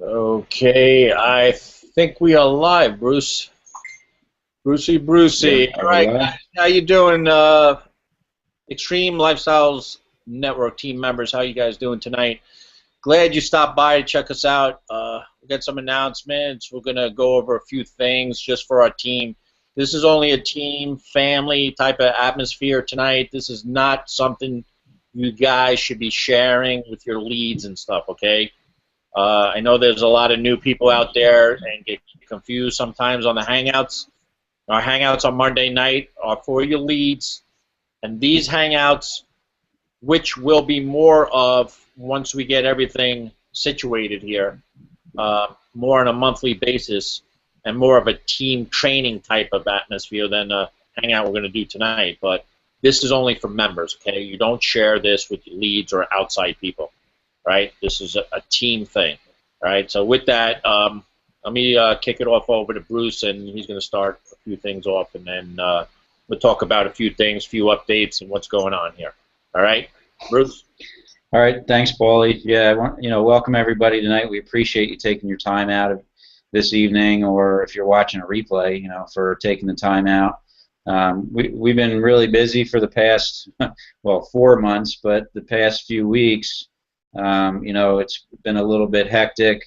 Okay, I think we are live, Bruce. Brucey, Yeah, Brucey. All are we right, live? guys, how you doing? Extreme Lifestyles Network team members, how you guys doing tonight? Glad you stopped by to check us out. We got some announcements. We're gonna go over a few things just for our team. This is only a team, family type of atmosphere tonight. This is not something you guys should be sharing with your leads and stuff. Okay? I know there's a lot of new people out there and get confused sometimes on the Hangouts. Our Hangouts on Monday night are for your leads, and these Hangouts, which will be more of once we get everything situated here, more on a monthly basis, and more of a team training type of atmosphere than a Hangout we're going to do tonight. But this is only for members, okay? You don't share this with your leads or outside people, right? This is a team thing, right? So with that, let me kick it off over to Bruce, and he's going to start a few things off, and then we'll talk about a few things, few updates, and what's going on here. All right, Bruce? All right, thanks, Paulie. Yeah, welcome everybody tonight. We appreciate you taking your time out of this evening, or if you're watching a replay, for taking the time out. We've been really busy for the past, well, 4 months, but the past few weeks, it's been a little bit hectic.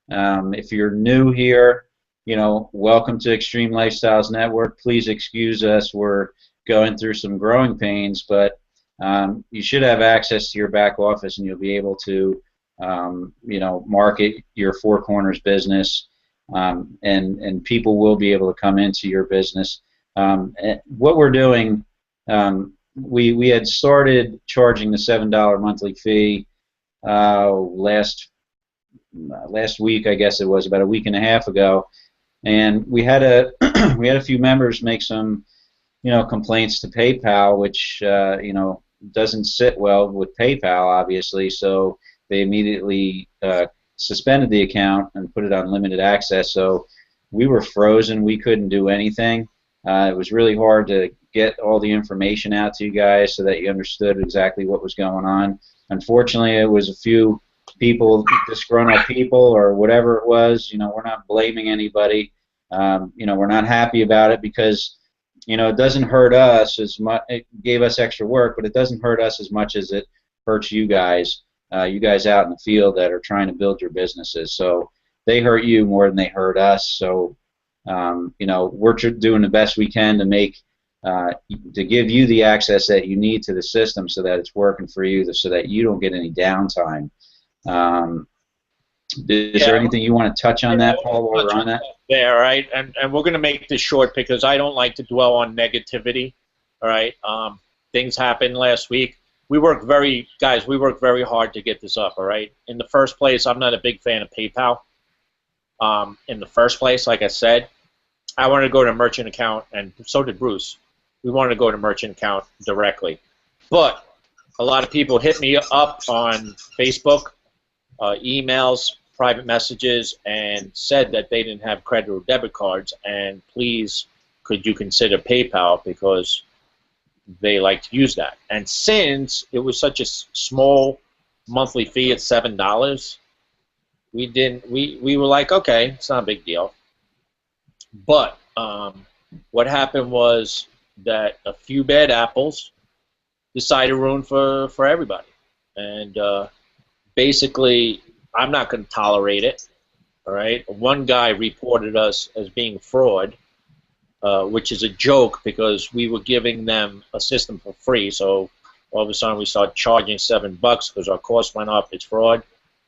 If you're new here, welcome to Extreme Lifestyles Network. Please excuse us. We're going through some growing pains, but you should have access to your back office, and you'll be able to, market your Four Corners business, and people will be able to come into your business. What we're doing, we had started charging the $7 monthly fee last week, I guess it was about a week and a half ago, and we had a we had a few members make some complaints to PayPal, which doesn't sit well with PayPal, obviously. So they immediately suspended the account and put it on limited access. So we were frozen. We couldn't do anything. It was really hard to get all the information out to you guys so that you understood exactly what was going on. Unfortunately, it was a few people, disgruntled people or whatever it was. We're not blaming anybody. We're not happy about it because it doesn't hurt us as much. It gave us extra work, but it doesn't hurt us as much as it hurts you guys out in the field that are trying to build your businesses. So they hurt you more than they hurt us. So we're doing the best we can to make to give you the access that you need to the system so that it's working for you, so that you don't get any downtime. Is there anything you want to touch on that, Paul, while we're on that? There, right? And we're going to make this short because I don't like to dwell on negativity, all right? Things happened last week. We worked very hard to get this up, all right? In the first place, I'm not a big fan of PayPal. In the first place, like I said, I wanted to go to a merchant account, and so did Bruce. We wanted to go to merchant account directly. But a lot of people hit me up on Facebook, emails, private messages, and said that they didn't have credit or debit cards, and please, could you consider PayPal because they like to use that. And since it was such a small monthly fee at $7, we were like, okay, it's not a big deal. But what happened was that a few bad apples decided to ruin for everybody, and basically, I'm not going to tolerate it. All right. One guy reported us as being fraud, which is a joke because we were giving them a system for free. So all of a sudden we started charging $7 because our cost went up. It's fraud.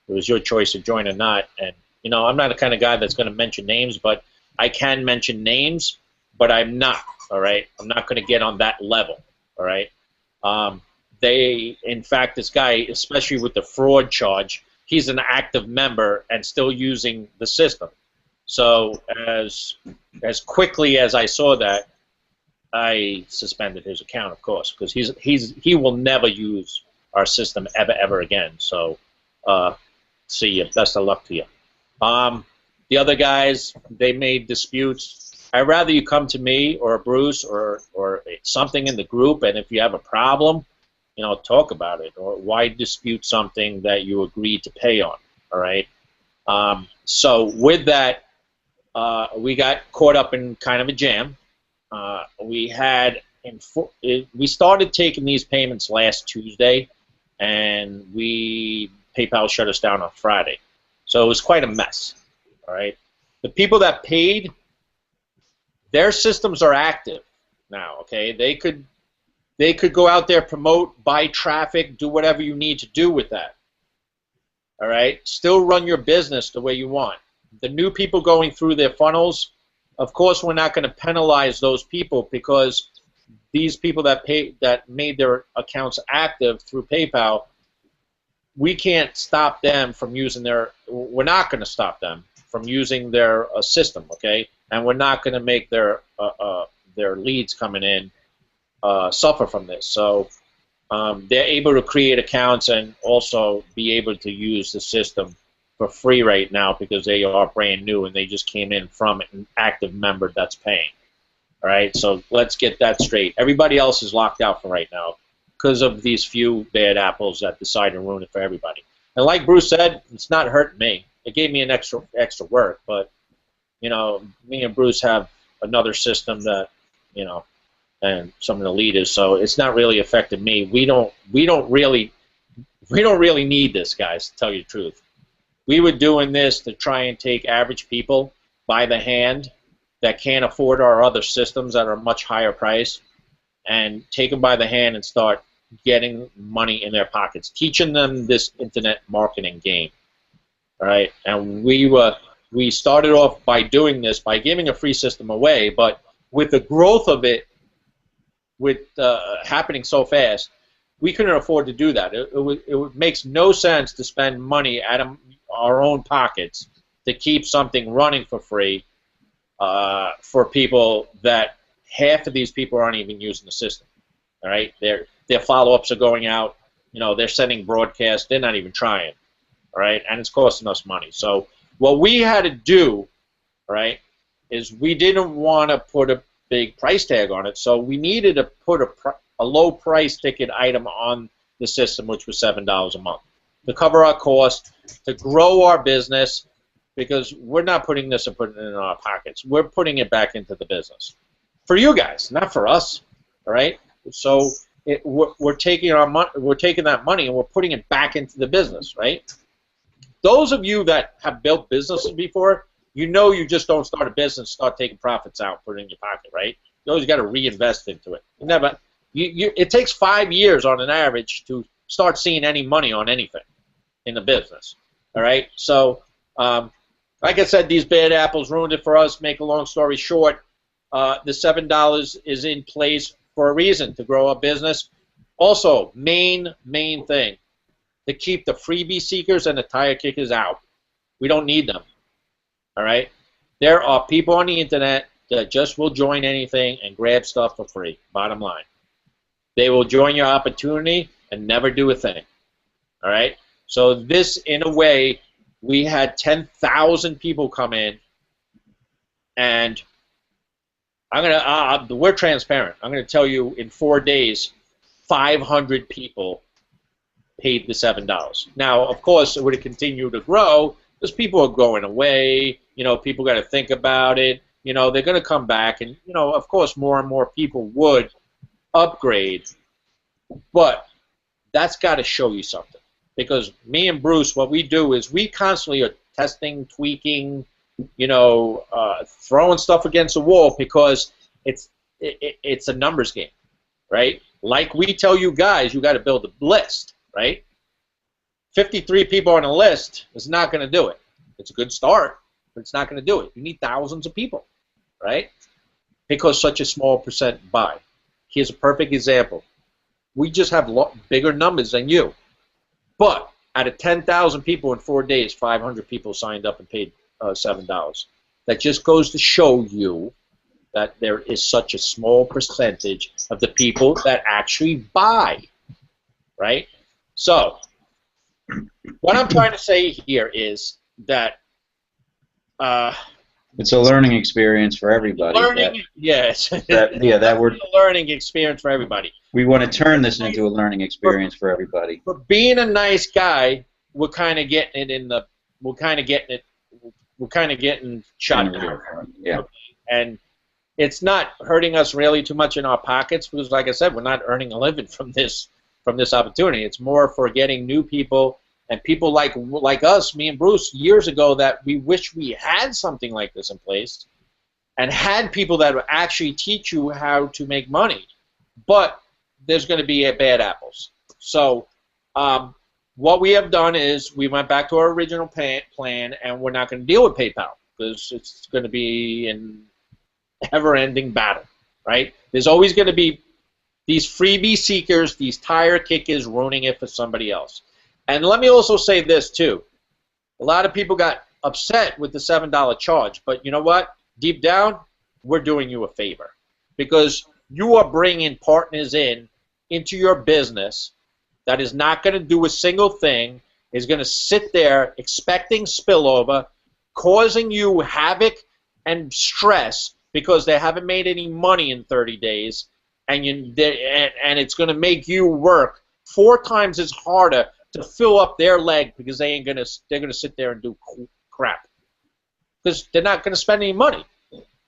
It was your choice to join or not. And I'm not the kind of guy that's going to mention names, but I can mention names. But I'm not. All right. I'm not going to get on that level. All right. In fact, this guy, especially with the fraud charge, he's an active member and still using the system. So as quickly as I saw that, I suspended his account, of course, because he will never use our system ever again. So see you. Best of luck to you. The other guys, they made disputes. I'd rather you come to me or Bruce or something in the group, and if you have a problem, talk about it, or why dispute something that you agreed to pay on, all right? So with that, we got caught up in kind of a jam. We started taking these payments last Tuesday, and PayPal shut us down on Friday. So it was quite a mess. All right. The people that paid, their systems are active now. Okay, they could go out there, promote, buy traffic, do whatever you need to do with that. All right, still run your business the way you want. The new people going through their funnels, of course, we're not going to penalize those people, because these people that made their accounts active through PayPal, we can't stop them from using we're not going to stop them from using their system, okay? And we're not going to make their leads coming in suffer from this. So they're able to create accounts and also be able to use the system for free right now, because they are brand new and they just came in from an active member that's paying. All right, so let's get that straight. Everybody else is locked out for right now because of these few bad apples that decide to ruin it for everybody. And like Bruce said, it's not hurting me. It gave me an extra work, but you know, me and Bruce have another system that, you know, and some of the leaders, so it's not really affected me. We don't really need this, guys, to tell you the truth. We were doing this to try and take average people by the hand that can't afford our other systems that are much higher price, and take them by the hand and start getting money in their pockets, teaching them this internet marketing game. All right, and we started off by doing this by giving a free system away, but with the growth of it, happening so fast, we couldn't afford to do that. It makes no sense to spend money out of our own pockets to keep something running for free for people that half of these people aren't even using the system. All right, their follow-ups are going out. You know, they're sending broadcasts. They're not even trying. All right, and it's costing us money. So what we had to do, all right, is we didn't want to put a big price tag on it, so we needed to put a low price ticket item on the system, which was $7 a month, to cover our cost, to grow our business, because we're not putting this and putting it in our pockets. We're putting it back into the business for you guys, not for us. All right. So we're taking that money and we're putting it back into the business, right? Those of you that have built businesses before, you know, you just don't start a business, start taking profits out, put it in your pocket, right? You always got to reinvest into it. It takes 5 years on an average to start seeing any money on anything in the business. All right. So, like I said, these bad apples ruined it for us. Make a long story short, the $7 is in place for a reason, to grow our business. Also, main thing, to keep the freebie seekers and the tire kickers out. We don't need them. All right? There are people on the internet that just will join anything and grab stuff for free, bottom line. They will join your opportunity and never do a thing. All right? So this, in a way, we had 10,000 people come in, and we're transparent. I'm going to tell you, in 4 days, 500 people paid the $7. Now, of course, it would have continued to grow because people are going away. You know, people got to think about it. You know, they're going to come back, and you know, of course, more and more people would upgrade. But that's got to show you something, because me and Bruce, what we do is we constantly are testing, tweaking, you know, throwing stuff against the wall, because it's a numbers game, right? Like we tell you guys, you got to build a list, right? 53 people on a list is not going to do it. It's a good start, but it's not going to do it. You need thousands of people, right? Because such a small percent buy. Here's a perfect example. We just have bigger numbers than you. But out of 10,000 people in 4 days, 500 people signed up and paid $7. That just goes to show you that there is such a small percentage of the people that actually buy, right? So what I'm trying to say here is that it's a learning experience for everybody. Yes. That we're a learning experience for everybody. We want to turn this into a learning experience for everybody. For being a nice guy, we're kind of getting it we're kind of getting shut down. Yeah. And it's not hurting us really too much in our pockets because, like I said, we're not earning a living from this opportunity. It's more for getting new people and people like us, me and Bruce, years ago, that we wish we had something like this in place and had people that would actually teach you how to make money. But there's going to be bad apples. So what we have done is we went back to our original plan, and we're not going to deal with PayPal because it's going to be an ever-ending battle, right? There's always going to be these freebie seekers, these tire kickers ruining it for somebody else. And let me also say this, too. A lot of people got upset with the $7 charge, but you know what? Deep down, we're doing you a favor because you are bringing partners into your business that is not going to do a single thing, is going to sit there expecting spillover, causing you havoc and stress because they haven't made any money in 30 days, and it's going to make you work 4 times as harder to fill up their leg because they're going to sit there and do crap because they're not going to spend any money.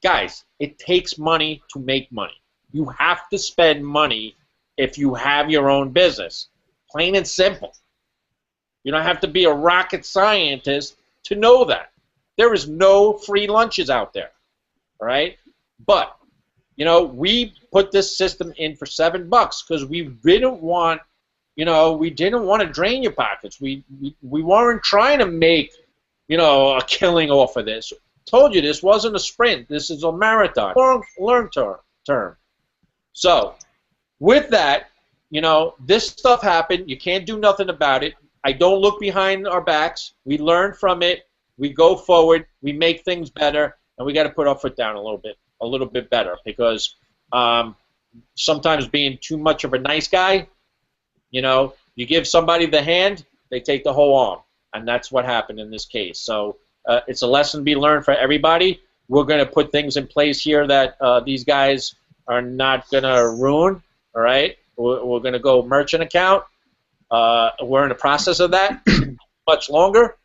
Guys, it takes money to make money. You have to spend money if you have your own business. Plain and simple. You don't have to be a rocket scientist to know that. There is no free lunches out there. All right? But, you know, we put this system in for $7 because we didn't want, you know, we didn't want to drain your pockets. We weren't trying to make, you know, a killing off of this. Told you this wasn't a sprint. This is a marathon. Long term. So, with that, you know, this stuff happened. You can't do nothing about it. I don't look behind our backs. We learn from it. We go forward. We make things better, and we got to put our foot down a little bit better because sometimes being too much of a nice guy, you know, you give somebody the hand, they take the whole arm, and that's what happened in this case. So it's a lesson to be learned for everybody. We're going to put things in place here that these guys are not going to ruin, all right? We're going to go merchant account. We're in the process of that much longer,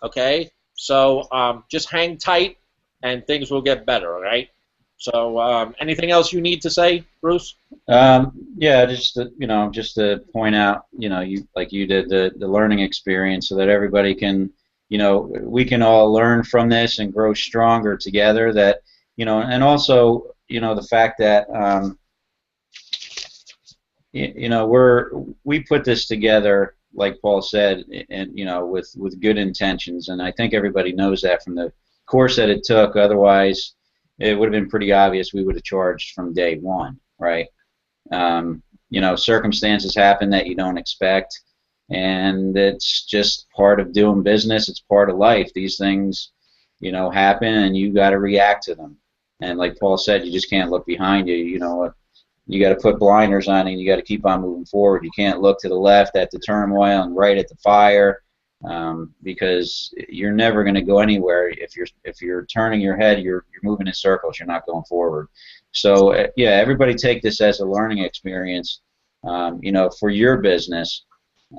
okay? So just hang tight, and things will get better, all right? So anything else you need to say, Bruce? Yeah, just to point out, you know, like you did the learning experience, so that everybody can, you know, we can all learn from this and grow stronger together. That, you know, and also, you know, the fact that you know, we put this together, like Paul said, and you know, with good intentions, and I think everybody knows that from the course that it took. Otherwise, it would have been pretty obvious we would have charged from day one, right? You know, circumstances happen that you don't expect, and it's just part of doing business. It's part of life. These things, you know, happen, and you got to react to them. And like Paul said, you just can't look behind you. You know, you got to put blinders on, and you got to keep on moving forward. You can't look to the left at the turmoil and right at the fire, because you're never going to go anywhere. If you're turning your head, you're moving in circles. You're not going forward. So yeah, everybody take this as a learning experience. You know, for your business.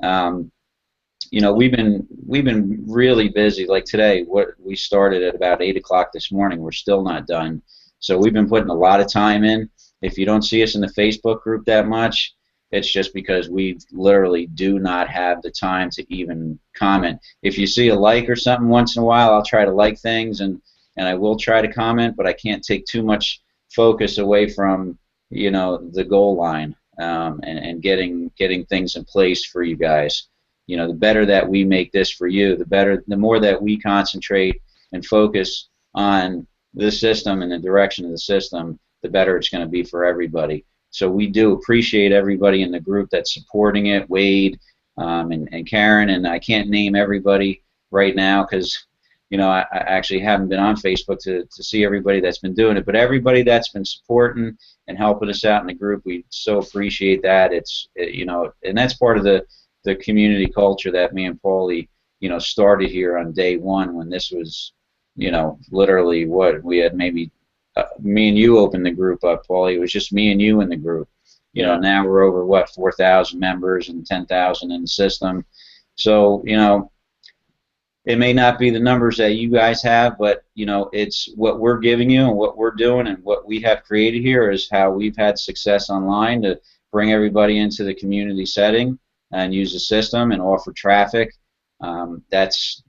You know, we've been really busy. Like today, we started at about 8 o'clock this morning. We're still not done. So we've been putting a lot of time in. If you don't see us in the Facebook group that much, it's just because we literally do not have the time to even comment. If you see a like or something once in a while, I'll try to like things, and I will try to comment, but I can't take too much focus away from, you know, the goal line, and getting things in place for you guys. You know, the better that we make this for you, the more that we concentrate and focus on the system and the direction of the system, the better it's going to be for everybody. So we do appreciate everybody in the group that's supporting it, Wade, and Karen, and I can't name everybody right now because, you know, I actually haven't been on Facebook to see everybody that's been doing it, but everybody that's been supporting and helping us out in the group, we so appreciate that. You know, and that's part of the community culture that me and Paulie, you know, started here on day one when this was, you know, literally what we had maybe. Me and you opened the group up, Paulie. It was just me and you in the group. You know, now we're over, what, 4,000 members and 10,000 in the system. So, you know, It may not be the numbers that you guys have, but it's what we're giving you and what we're doing and what we have created here is how we've had success online to bring everybody into the community setting and use the system and offer traffic. That's,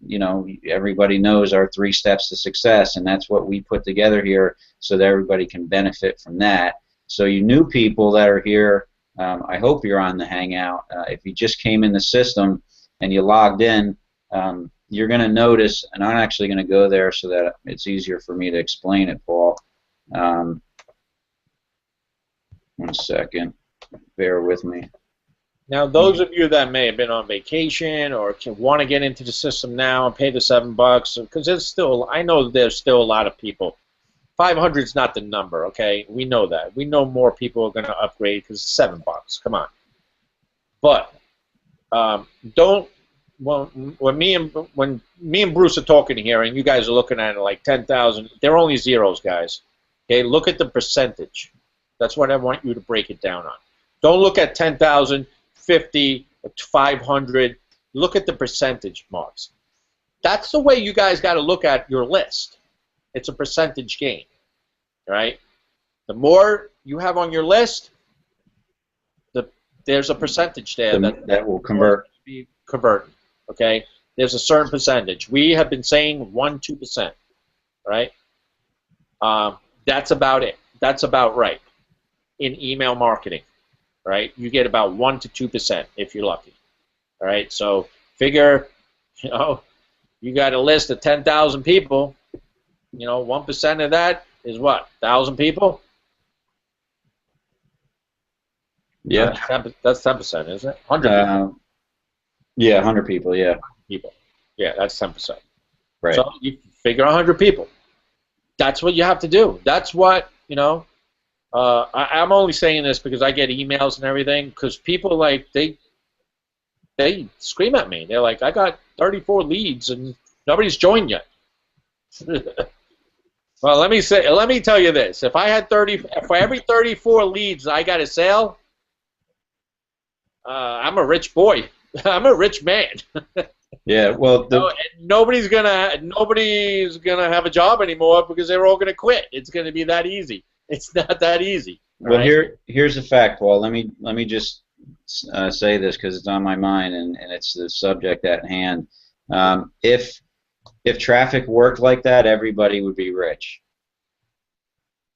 everybody knows our 3 steps to success, and that's what we put together here so that everybody can benefit from that. So you new people that are here, I hope you're on the Hangout. If you just came in the system and you logged in, you're going to notice, and I'm actually going to go there so that it's easier for me to explain it, Paul. 1 second. Bear with me. Now, those of you that may have been on vacation or want to get into the system now and pay the $7, because there's still, I know there's still a lot of people. 500 is not the number, okay? We know that. We know more people are going to upgrade because it's $7. Come on. But don't. Well, when me and Bruce are talking here, and you guys are looking at it like 10,000, they're only zeros, guys. Okay, look at the percentage. That's what I want you to break it down on. Don't look at 10,000, 50, 500. Look at the percentage marks. That's the way you guys got to look at your list. It's a percentage gain, right? The more you have on your list, there's a percentage there that will convert. Be converted. Okay, there's a certain percentage. We have been saying 1-2%, right? That's about it. That's about right in email marketing, right? You get about 1 to 2% if you're lucky, all right? So figure, you got a list of 10,000 people. 1% of that is what? 1,000 people. Yeah, that's 10%, isn't it? 100 people. Yeah, 100 people, yeah. People. Yeah, that's 10%. Right. So you figure 100 people. That's what you have to do. That's what, I'm only saying this because I get emails and everything, because people, like, they scream at me. They're like, I got 34 leads and nobody's joined yet. Well, let me tell you this. If I had for every 34 leads I got a sale, I'm a rich boy. I'm a rich man. Yeah, well, nobody's gonna have a job anymore because they're all gonna quit. It's gonna be that easy. It's not that easy. Well, right? Here's a fact, Paul. Let me just say this because it's on my mind and it's the subject at hand. If traffic worked like that, everybody would be rich.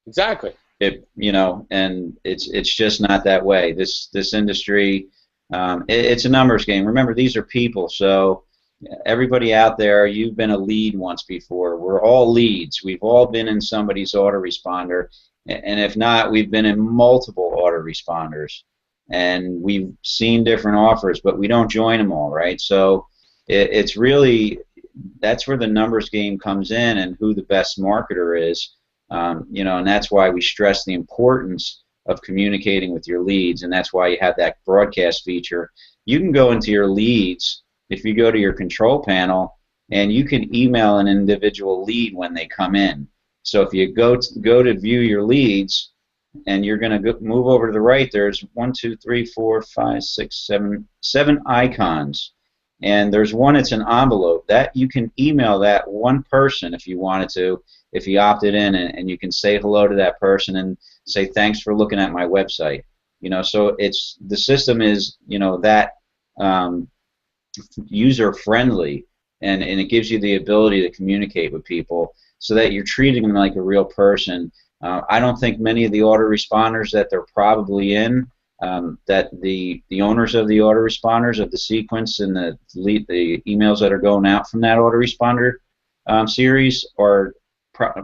Exactly. And it's just not that way. This industry. It's a numbers game. Remember, these are people, so everybody out there, you've been a lead once before. We're all leads. We've all been in somebody's autoresponder, and if not, we've been in multiple autoresponders, and we've seen different offers, but we don't join them all, right? So it's really, that's where the numbers game comes in and who the best marketer is, and that's why we stress the importance of communicating with your leads, and that's why you have that broadcast feature. You can go into your leads if you go to your control panel, and you can email an individual lead when they come in. So if you go to view your leads, and you're going to move over to the right, there's 1, 2, 3, 4, 5, 6, 7 icons, and there's one that's an envelope that you can email that one person if you wanted to, if you opted in, and you can say hello to that person and say thanks for looking at my website. So it's, the system is that user friendly, and it gives you the ability to communicate with people so that you're treating them like a real person. I don't think many of the autoresponders that they're probably in, that the owners of the autoresponders of the sequence and the emails that are going out from that autoresponder series are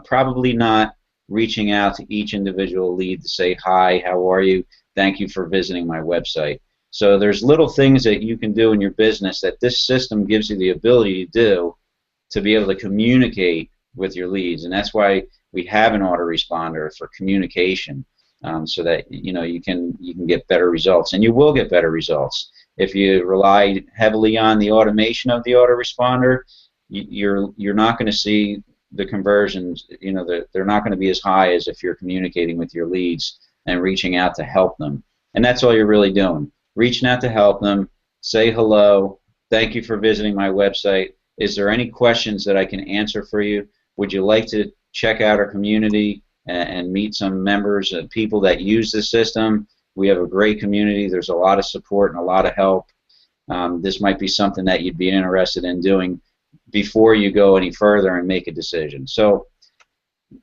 probably not reaching out to each individual lead to say, hi, how are you? Thank you for visiting my website. So there's little things that you can do in your business that this system gives you the ability to do to be able to communicate with your leads, and that's why we have an autoresponder for communication, so that you can get better results, and you will get better results. If you rely heavily on the automation of the autoresponder, you're not going to see the conversions. They're not going to be as high as if you're communicating with your leads and reaching out to help them. And that's all you're really doing. Reaching out to help them, say hello, thank you for visiting my website, Is there any questions that I can answer for you? Would you like to check out our community and meet some members and people that use the system? We have a great community. There's a lot of support and a lot of help. This might be something that you'd be interested in doing before you go any further and make a decision. So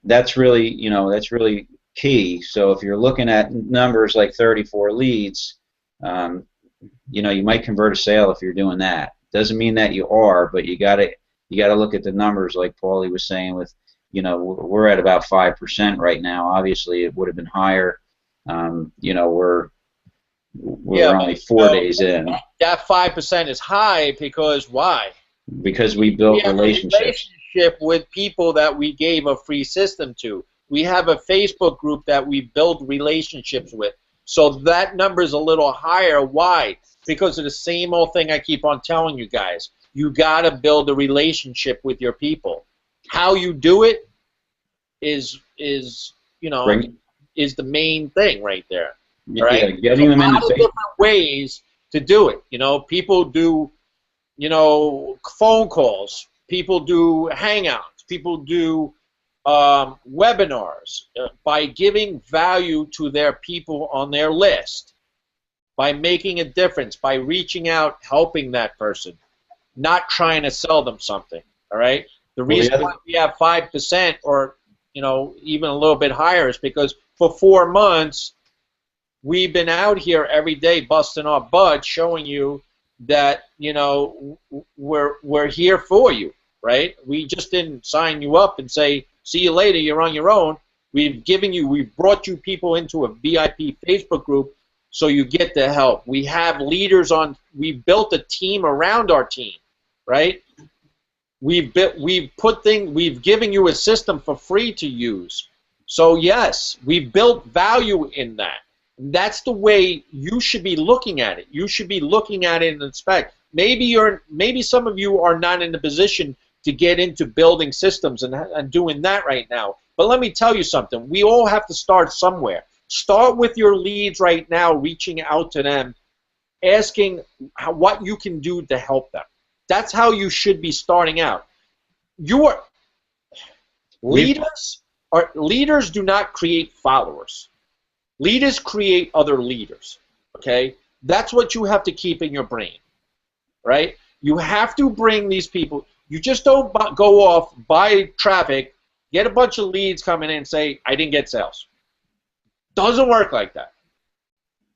that's really, that's really key. So if you're looking at numbers like 34 leads, you might convert a sale if you're doing that. Doesn't mean that you are, but you gotta look at the numbers like Paulie was saying. With we're at about 5% right now. Obviously, it would have been higher. We're only 4 days in. That 5% is high because why? Because we built relationships. Relationship with people that we gave a free system to. We have a Facebook group that we build relationships with. So that number is a little higher. Why? Because of the same old thing I keep on telling you guys. You got to build a relationship with your people. How you do it is the main thing right there. Right? Yeah, getting them in the different ways to do it. People do, phone calls. People do Hangouts. People do webinars by giving value to their people on their list, by making a difference, by reaching out, helping that person, not trying to sell them something. All right. The reason why we have 5% or even a little bit higher is because for 4 months we've been out here every day busting our butt, showing you that we're here for you. Right? We just didn't sign you up and say, see you later, you're on your own. We've brought you people into a VIP Facebook group so you get the help. We have leaders we've built a team around our team, right? We've given you a system for free to use. So yes, we've built value in that. That's the way you should be looking at it. You should be looking at it and inspect. Maybe some of you are not in the position to get into building systems and doing that right now. But let me tell you something. We all have to start somewhere. Start with your leads right now, reaching out to them, asking what you can do to help them. That's how you should be starting out. Leaders do not create followers. Leaders create other leaders. Okay? That's what you have to keep in your brain. Right? You have to bring these people. You just don't go off, buy traffic, get a bunch of leads coming in and say, I didn't get sales. Doesn't work like that.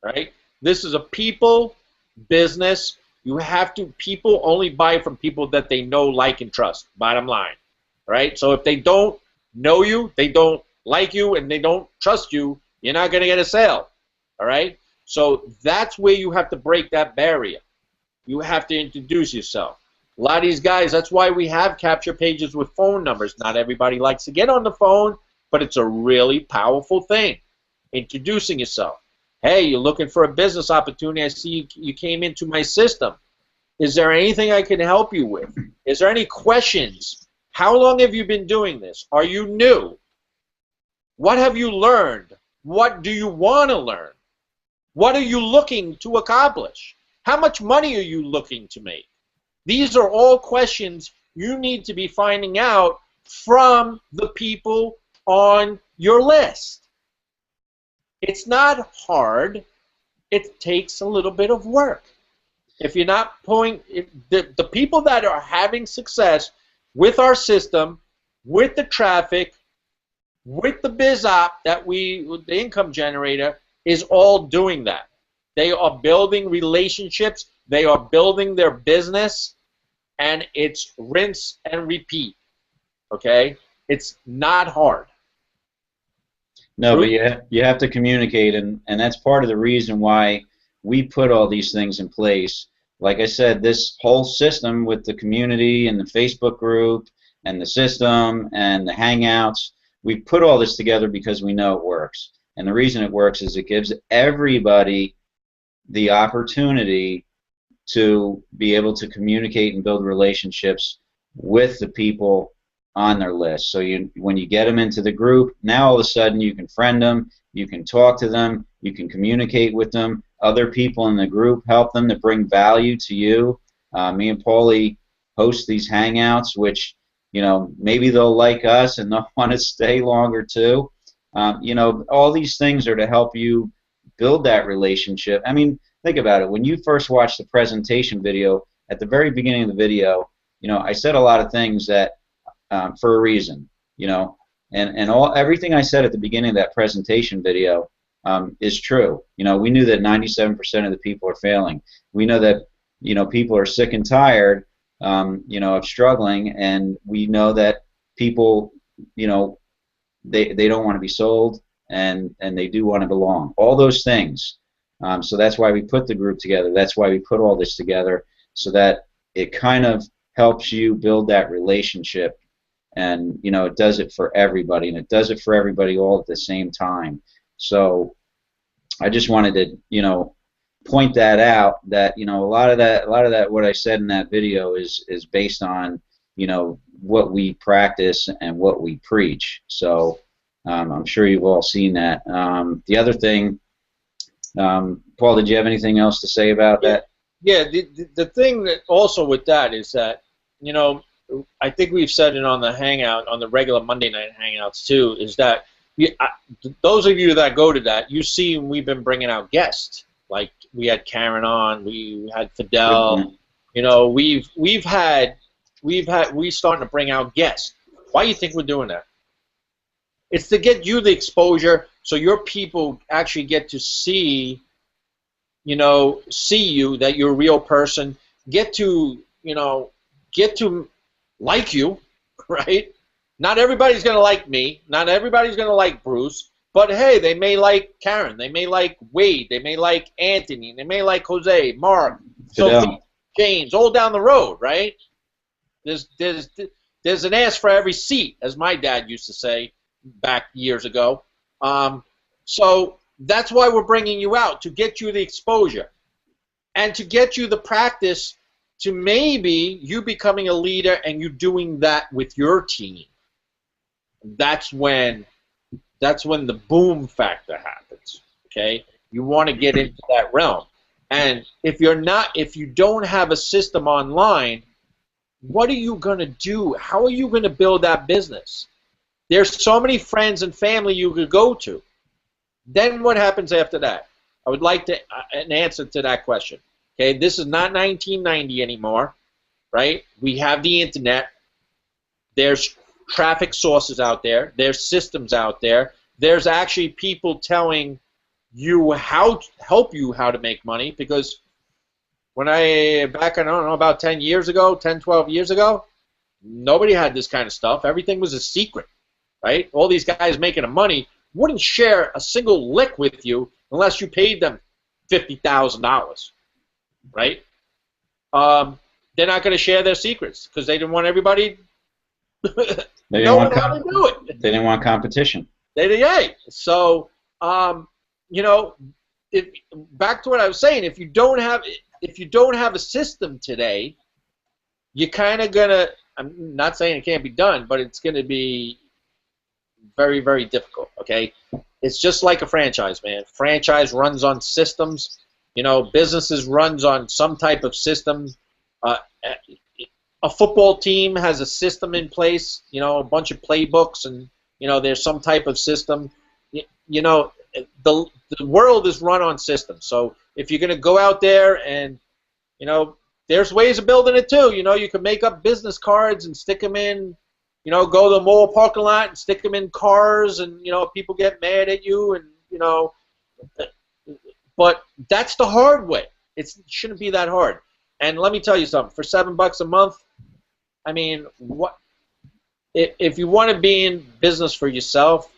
Right? This is a people business. People only buy from people that they know, like, and trust. Bottom line. Right? So if they don't know you, they don't like you, and they don't trust you, you're not going to get a sale. All right? So that's where you have to break that barrier. You have to introduce yourself. A lot of these guys, that's why we have capture pages with phone numbers. Not everybody likes to get on the phone, but it's a really powerful thing. Introducing yourself. Hey, you're looking for a business opportunity. I see you came into my system. Is there anything I can help you with? Is there any questions? How long have you been doing this? Are you new? What have you learned? What do you want to learn? What are you looking to accomplish? How much money are you looking to make? These are all questions you need to be finding out from the people on your list. It's not hard. It takes a little bit of work. If you're not the people that are having success with our system, with the traffic, with the biz op the income generator, is all doing that. They are building relationships. They are building their business, and it's rinse and repeat. Okay? It's not hard. No, but you have to communicate, and that's part of the reason why we put all these things in place. Like I said, this whole system with the community and the Facebook group and the system and the Hangouts, we put all this together because we know it works. And the reason it works is it gives everybody the opportunity to be able to communicate and build relationships with the people on their list. So when you get them into the group, now all of a sudden you can friend them, you can talk to them, you can communicate with them. Other people in the group help them to bring value to you. Me and Paulie host these hangouts, which, you know, maybe they'll like us and they'll want to stay longer too. You know, all these things are to help you build that relationship. I mean, think about it. When you first watched the presentation video, at the very beginning of the video, you know, I said a lot of things that for a reason, you know, and everything I said at the beginning of that presentation video is true. You know, we knew that 97% of the people are failing. We know that, you know, people are sick and tired, you know, of struggling, and we know that people, you know, they don't want to be sold, and they do want to belong. All those things. So that's why we put the group together. That's why we put all this together, so that it kind of helps you build that relationship. And, you know, it does it for everybody, and it does it for everybody all at the same time. So I just wanted to, you know, point that out, that, you know, a lot of that what I said in that video is based on, you know, what we practice and what we preach. So I'm sure you've all seen that. The other thing, Paul, did you have anything else to say about that? Yeah, the thing that also with that is that, you know, I think we've said it on the Hangout, on the regular Monday night Hangouts too, is that those of you that go to that, you see we've been bringing out guests. Like we had Karen on, we had Fidel. You know, we're starting to bring out guests. Why do you think we're doing that? It's to get you the exposure, so your people actually get to see, you know, you, that you're a real person, get to, you know, get to like you, right? Not everybody's going to like me. Not everybody's going to like Bruce. But, hey, they may like Karen. They may like Wade. They may like Anthony. They may like Jose, Mark, Sophie, James, all down the road, right? There's an ass for every seat, as my dad used to say back years ago. So that's why we're bringing you out, to get you the exposure and to get you the practice to maybe you becoming a leader and you doing that with your team. That's when the boom factor happens. Okay, you want to get into that realm, and if you don't have a system online, what are you going to do? How are you going to build that business? There's so many friends and family you could go to. Then what happens after that? I would like an answer to that question. Okay, this is not 1990 anymore, right? We have the internet. There's traffic sources out there. There's systems out there. There's actually people telling you how to help you how to make money, because when I don't know, about 10 years ago, 10, 12 years ago, nobody had this kind of stuff. Everything was a secret, right? All these guys making money wouldn't share a single lick with you unless you paid them $50,000, right? They're not going to share their secrets because they didn't want everybody knowing how to do it. They didn't want competition. So, you know, back to what I was saying. If you don't have a system today, you're kind of gonna. I'm not saying it can't be done, but it's going to be very, very difficult. Okay, it's just like a franchise, man. Franchise runs on systems. You know, businesses runs on some type of system. A football team has a system in place. You know, a bunch of playbooks, and you know, there's some type of system. You know, the world is run on systems. So if you're going to go out there and, you know, there's ways of building it too. You know, you can make up business cards and stick them in, you know, go to the mall parking lot and stick them in cars, and, you know, people get mad at you, and, you know, but that's the hard way. It shouldn't be that hard. And let me tell you something, for $7 a month, I mean, what if you want to be in business for yourself,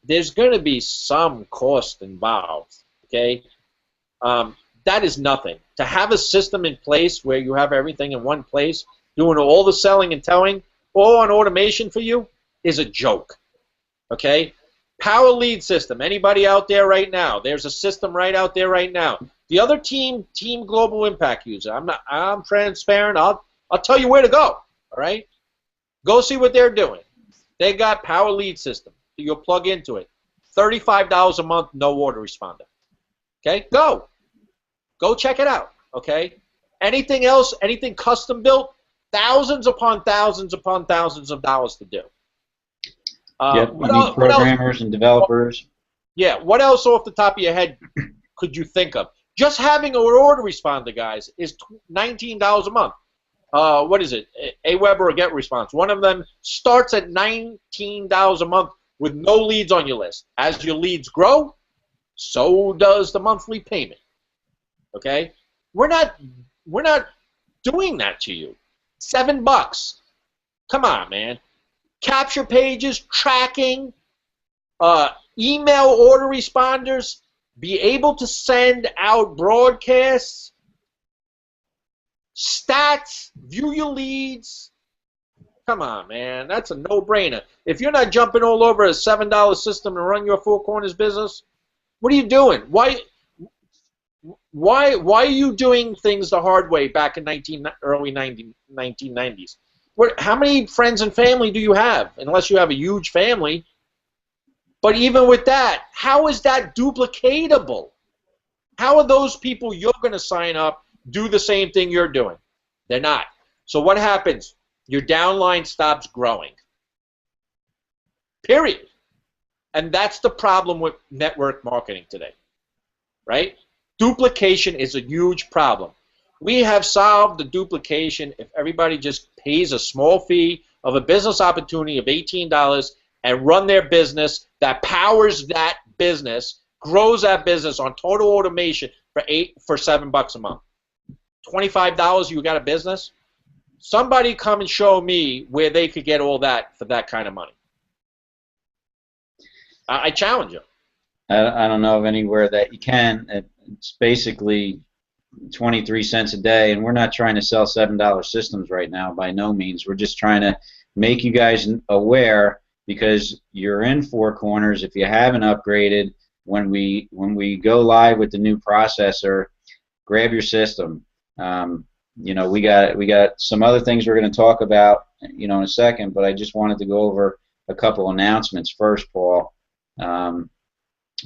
there's going to be some cost involved, okay? That is nothing. To have a system in place where you have everything in one place, doing all the selling and telling, all on automation for you, is a joke, okay? Power lead system. Anybody out there right now? There's a system right out there right now. The other team Global Impact user. I'm transparent. I'll tell you where to go, all right? Go see what they're doing. They got Power Lead system. You'll plug into it. $35 a month, no autoresponder. Okay, go check it out. Okay, anything else, anything custom built, thousands upon thousands upon thousands of dollars to do. Yep, you need programmers and developers. Yeah, what else off the top of your head could you think of? Just having an autoresponder, guys, is $19 a month. What is it? AWeber or GetResponse. One of them starts at $19 a month with no leads on your list. As your leads grow, so does the monthly payment. Okay? We're not doing that to you. $7. Come on, man. Capture pages, tracking, email autoresponders, be able to send out broadcasts, stats, view your leads. Come on, man. That's a no-brainer. If you're not jumping all over a $7 system to run your Four Corners business, what are you doing? Why are you doing things the hard way back in early 1990s? How many friends and family do you have? Unless you have a huge family. But even with that, how is that duplicatable? How are those people you're going to sign up do the same thing you're doing? They're not. So what happens? Your downline stops growing. Period. And that's the problem with network marketing today, right? Duplication is a huge problem. We have solved the duplication if everybody just pays a small fee of a business opportunity of $18 and run their business that powers that business, grows that business on total automation for $7 a month. $25, you got a business? Somebody come and show me where they could get all that for that kind of money. I challenge you. I don't know of anywhere that you can. It's basically 23 cents a day, and we're not trying to sell $7 systems right now, by no means. We're just trying to make you guys aware, because you're in Four Corners. If you haven't upgraded, when we go live with the new processor, grab your system. You know, we got some other things we're going to talk about, you know, in a second, but I just wanted to go over a couple announcements first, Paul.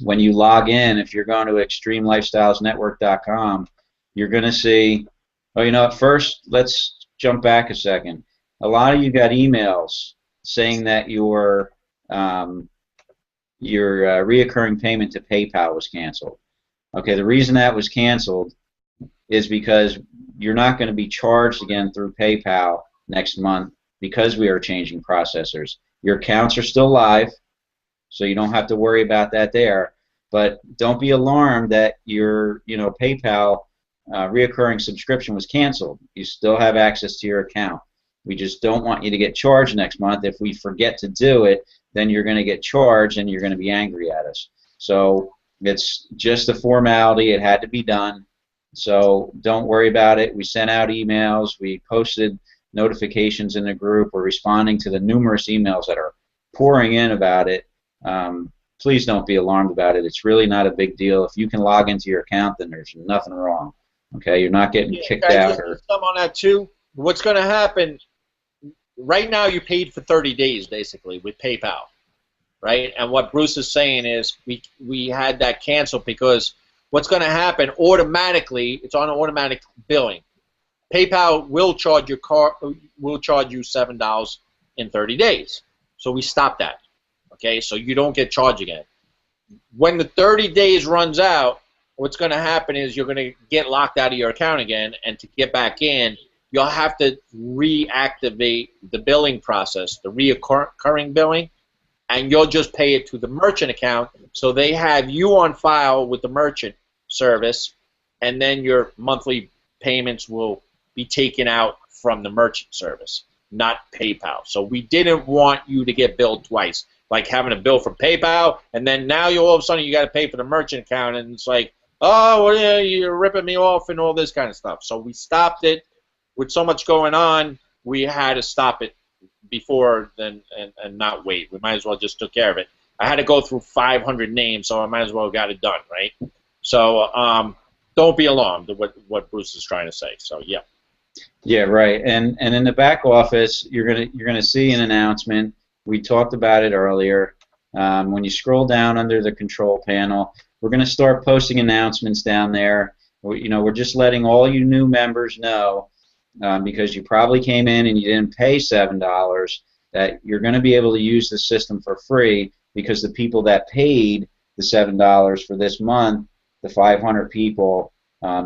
When you log in, if you're going to extremelifestylesnetwork.com, you're going to see, oh, you know what, first, let's jump back a second. A lot of you got emails saying that your reoccurring payment to PayPal was canceled. Okay, the reason that was canceled is because you're not going to be charged again through PayPal next month because we are changing processors. Your accounts are still live, so you don't have to worry about that there. But don't be alarmed that your PayPal reoccurring subscription was canceled. You still have access to your account. We just don't want you to get charged next month. If we forget to do it, then you're going to get charged and you're going to be angry at us. So it's just a formality. It had to be done. So don't worry about it. We sent out emails. We posted notifications in the group. We're responding to the numerous emails that are pouring in about it. Please don't be alarmed about it. It's really not a big deal. If you can log into your account, then there's nothing wrong. Okay, you're not getting kicked out. Or some on that too. What's going to happen? Right now, you paid for 30 days basically with PayPal, right? And what Bruce is saying is we had that canceled because what's going to happen automatically? It's on automatic billing. PayPal will charge you $7 in 30 days. So we stopped that. Okay, so you don't get charged again. When the 30 days runs out, what's going to happen is you're going to get locked out of your account again, and to get back in, you'll have to reactivate the billing process, the reoccurring billing, and you'll just pay it to the merchant account, so they have you on file with the merchant service, and then your monthly payments will be taken out from the merchant service, not PayPal. So we didn't want you to get billed twice, like having a bill for PayPal, and then now all of a sudden you got to pay for the merchant account, and it's like, oh, well, yeah, you're ripping me off and all this kind of stuff. So we stopped it. With so much going on, we had to stop it before then and not wait. We might as well just took care of it. I had to go through 500 names, so I might as well got it done, right? So don't be alarmed at what Bruce is trying to say. So yeah. Yeah, right. And in the back office, you're gonna see an announcement. We talked about it earlier. When you scroll down under the control panel, we're gonna start posting announcements down there. We're just letting all you new members know because you probably came in and you didn't pay $7, that you're going to be able to use the system for free, because the people that paid the $7 for this month, the 500 people,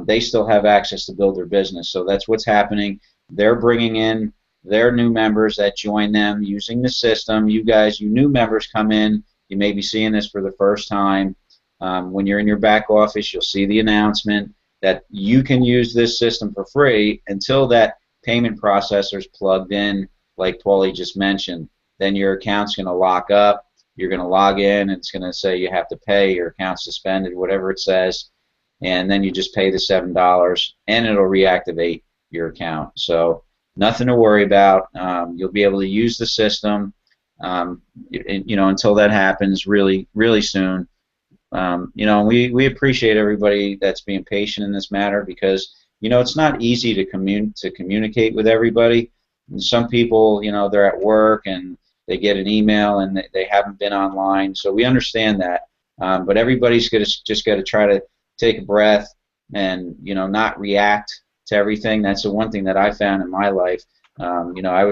they still have access to build their business. So that's what's happening. They're bringing in their new members that join them using the system. You guys, you new members come in, you may be seeing this for the first time. When you're in your back office, you'll see the announcement that you can use this system for free until that payment processor's plugged in, like Paulie just mentioned. Then your account's going to lock up. You're going to log in, and it's going to say you have to pay, your account's suspended, whatever it says, and then you just pay the $7, and it'll reactivate your account. So nothing to worry about. You'll be able to use the system, until that happens really, really soon. We appreciate everybody that's being patient in this matter, because it's not easy to communicate with everybody. And some people, they're at work and they get an email and they haven't been online, so we understand that. But everybody's just got to try to take a breath and not react to everything. That's the one thing that I found in my life. I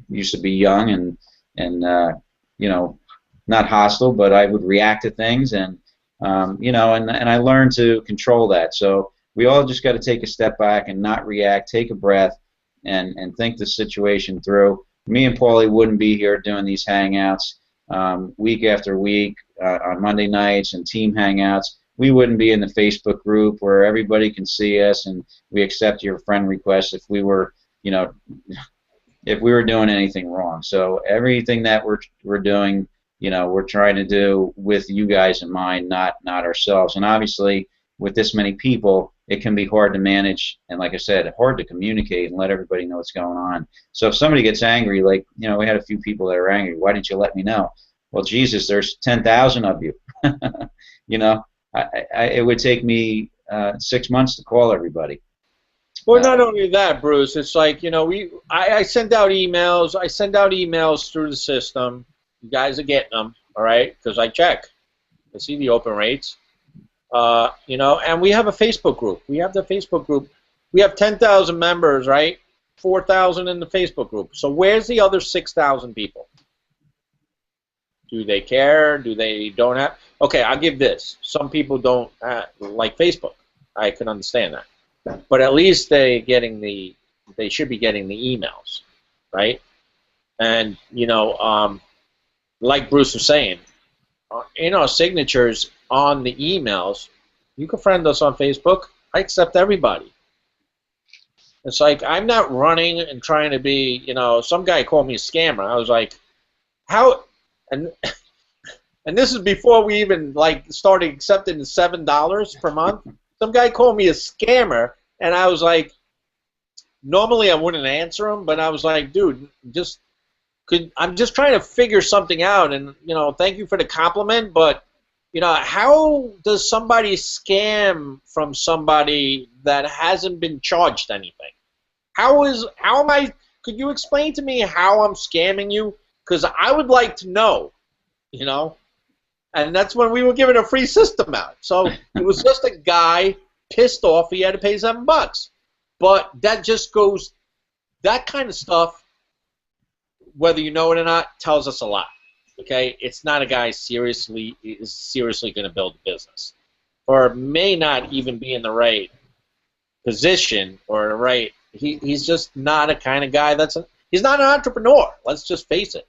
used to be young and not hostile, but I would react to things, and I learned to control that. So we all just got to take a step back and not react, take a breath, and think the situation through. Me and Paulie wouldn't be here doing these hangouts week after week on Monday nights and team hangouts. We wouldn't be in the Facebook group where everybody can see us and we accept your friend requests if we were doing anything wrong. So everything that we're doing, we're trying to do with you guys in mind, not ourselves. And obviously, with this many people, it can be hard to manage, and like I said, hard to communicate and let everybody know what's going on. So if somebody gets angry, like, we had a few people that are angry, why didn't you let me know? Well, Jesus, there's 10,000 of you. It would take me 6 months to call everybody. Well, not only that, Bruce. It's like, I send out emails. I send out emails through the system. You guys are getting them, all right? Because I check. I see the open rates. And we have a Facebook group. We have the Facebook group. We have 10,000 members, right? 4,000 in the Facebook group. So where's the other 6,000 people? Do they care? Do they don't have? Okay, I'll give this. Some people don't like Facebook. I can understand that. But at least they should be getting the emails, right? And, like Bruce was saying, in our signatures on the emails, you can friend us on Facebook. I accept everybody. It's like, I'm not running and trying to be, some guy called me a scammer. I was like, how, and this is before we even started accepting the $7 per month. Some guy called me a scammer, and I was like, normally I wouldn't answer him, but I was like, dude, I'm just trying to figure something out, and thank you for the compliment, but how does somebody scam from somebody that hasn't been charged anything? How am I? Could you explain to me how I'm scamming you? Because I would like to know, And that's when we were giving a free system out. So it was just a guy pissed off he had to pay $7. But that just goes, that kind of stuff, whether you know it or not, tells us a lot. Okay, it's not a guy is seriously going to build a business, or may not even be in the right position or the right. He's just not a kind of guy he's not an entrepreneur. Let's just face it.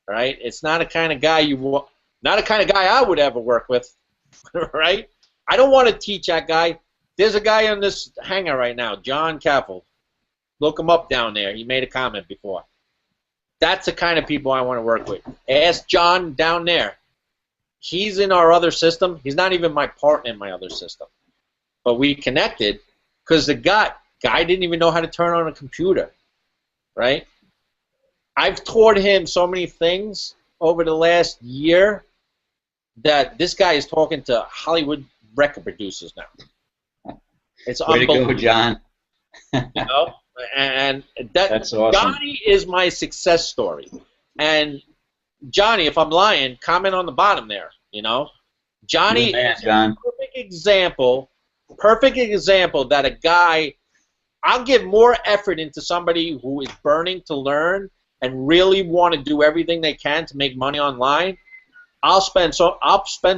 Right? It's not a kind of guy not a kind of guy I would ever work with. Right? I don't want to teach that guy. There's a guy on this hangar right now, John Caffel. Look him up down there. He made a comment before. That's the kind of people I want to work with. Ask John down there. He's in our other system. He's not even my partner in my other system. But we connected because the guy didn't even know how to turn on a computer. Right? I've taught him so many things over the last year that this guy is talking to Hollywood record producers now. It's way unbelievable. To go, John. And that's awesome. Johnny is my success story. And Johnny, if I'm lying, comment on the bottom there. Johnny is a perfect example that a guy I'll give more effort into somebody who is burning to learn and really want to do everything they can to make money online. I'll spend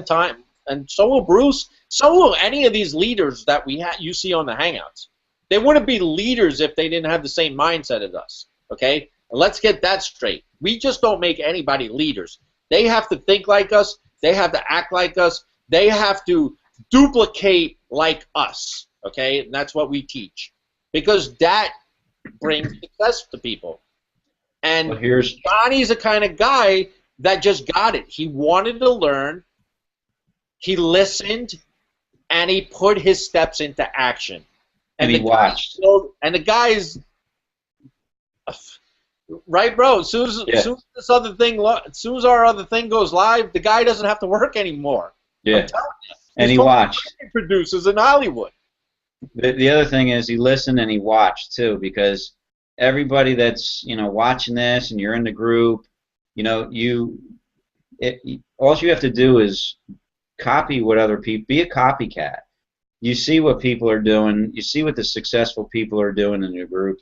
time, and so will Bruce. So will any of these leaders that you see on the Hangouts. They wouldn't be leaders if they didn't have the same mindset as us. Okay, let's get that straight. We just don't make anybody leaders. They have to think like us. They have to act like us. They have to duplicate like us. Okay, and that's what we teach, because that brings success to people. And well, here's Johnny's the kind of guy that just got it. He wanted to learn. He listened, and he put his steps into action. And he watched. And the guy's right, bro. As soon as our other thing goes live, the guy doesn't have to work anymore. Yeah. And he watched. Producers in Hollywood. The other thing is he listened and he watched too, because everybody that's watching this and you're in the group, all you have to do is copy what other people. Be a copycat. You see what people are doing. You see what the successful people are doing in your group.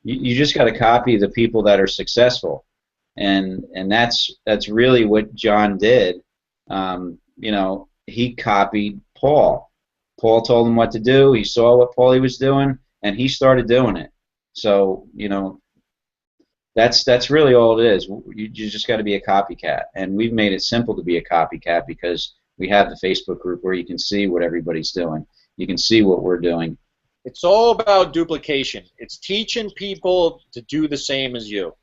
You just got to copy the people that are successful, and that's really what John did. He copied Paul. Paul told him what to do. He saw what Paulie was doing, and he started doing it. So that's really all it is. You just got to be a copycat, and we've made it simple to be a copycat because we have the Facebook group where you can see what everybody's doing. You can see what we're doing. It's all about duplication. It's teaching people to do the same as you.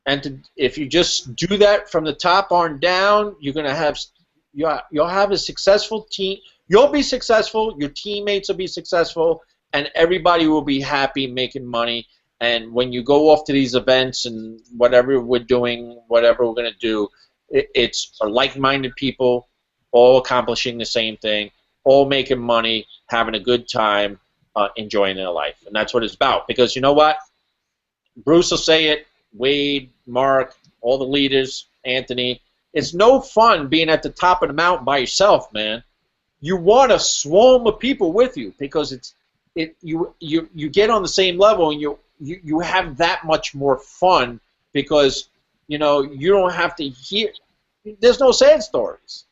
And if you just do that from the top on down, you'll have a successful team. You'll be successful. Your teammates will be successful, and everybody will be happy making money. And when you go off to these events and whatever we're doing, whatever we're going to do, it's like-minded people, all accomplishing the same thing, all making money, having a good time, enjoying their life. And that's what it's about. Because you know what? Bruce will say it, Wade, Mark, all the leaders, Anthony. It's no fun being at the top of the mountain by yourself, man. You want a swarm of people with you because you get on the same level and you have that much more fun because you don't have to hear. There's no sad stories.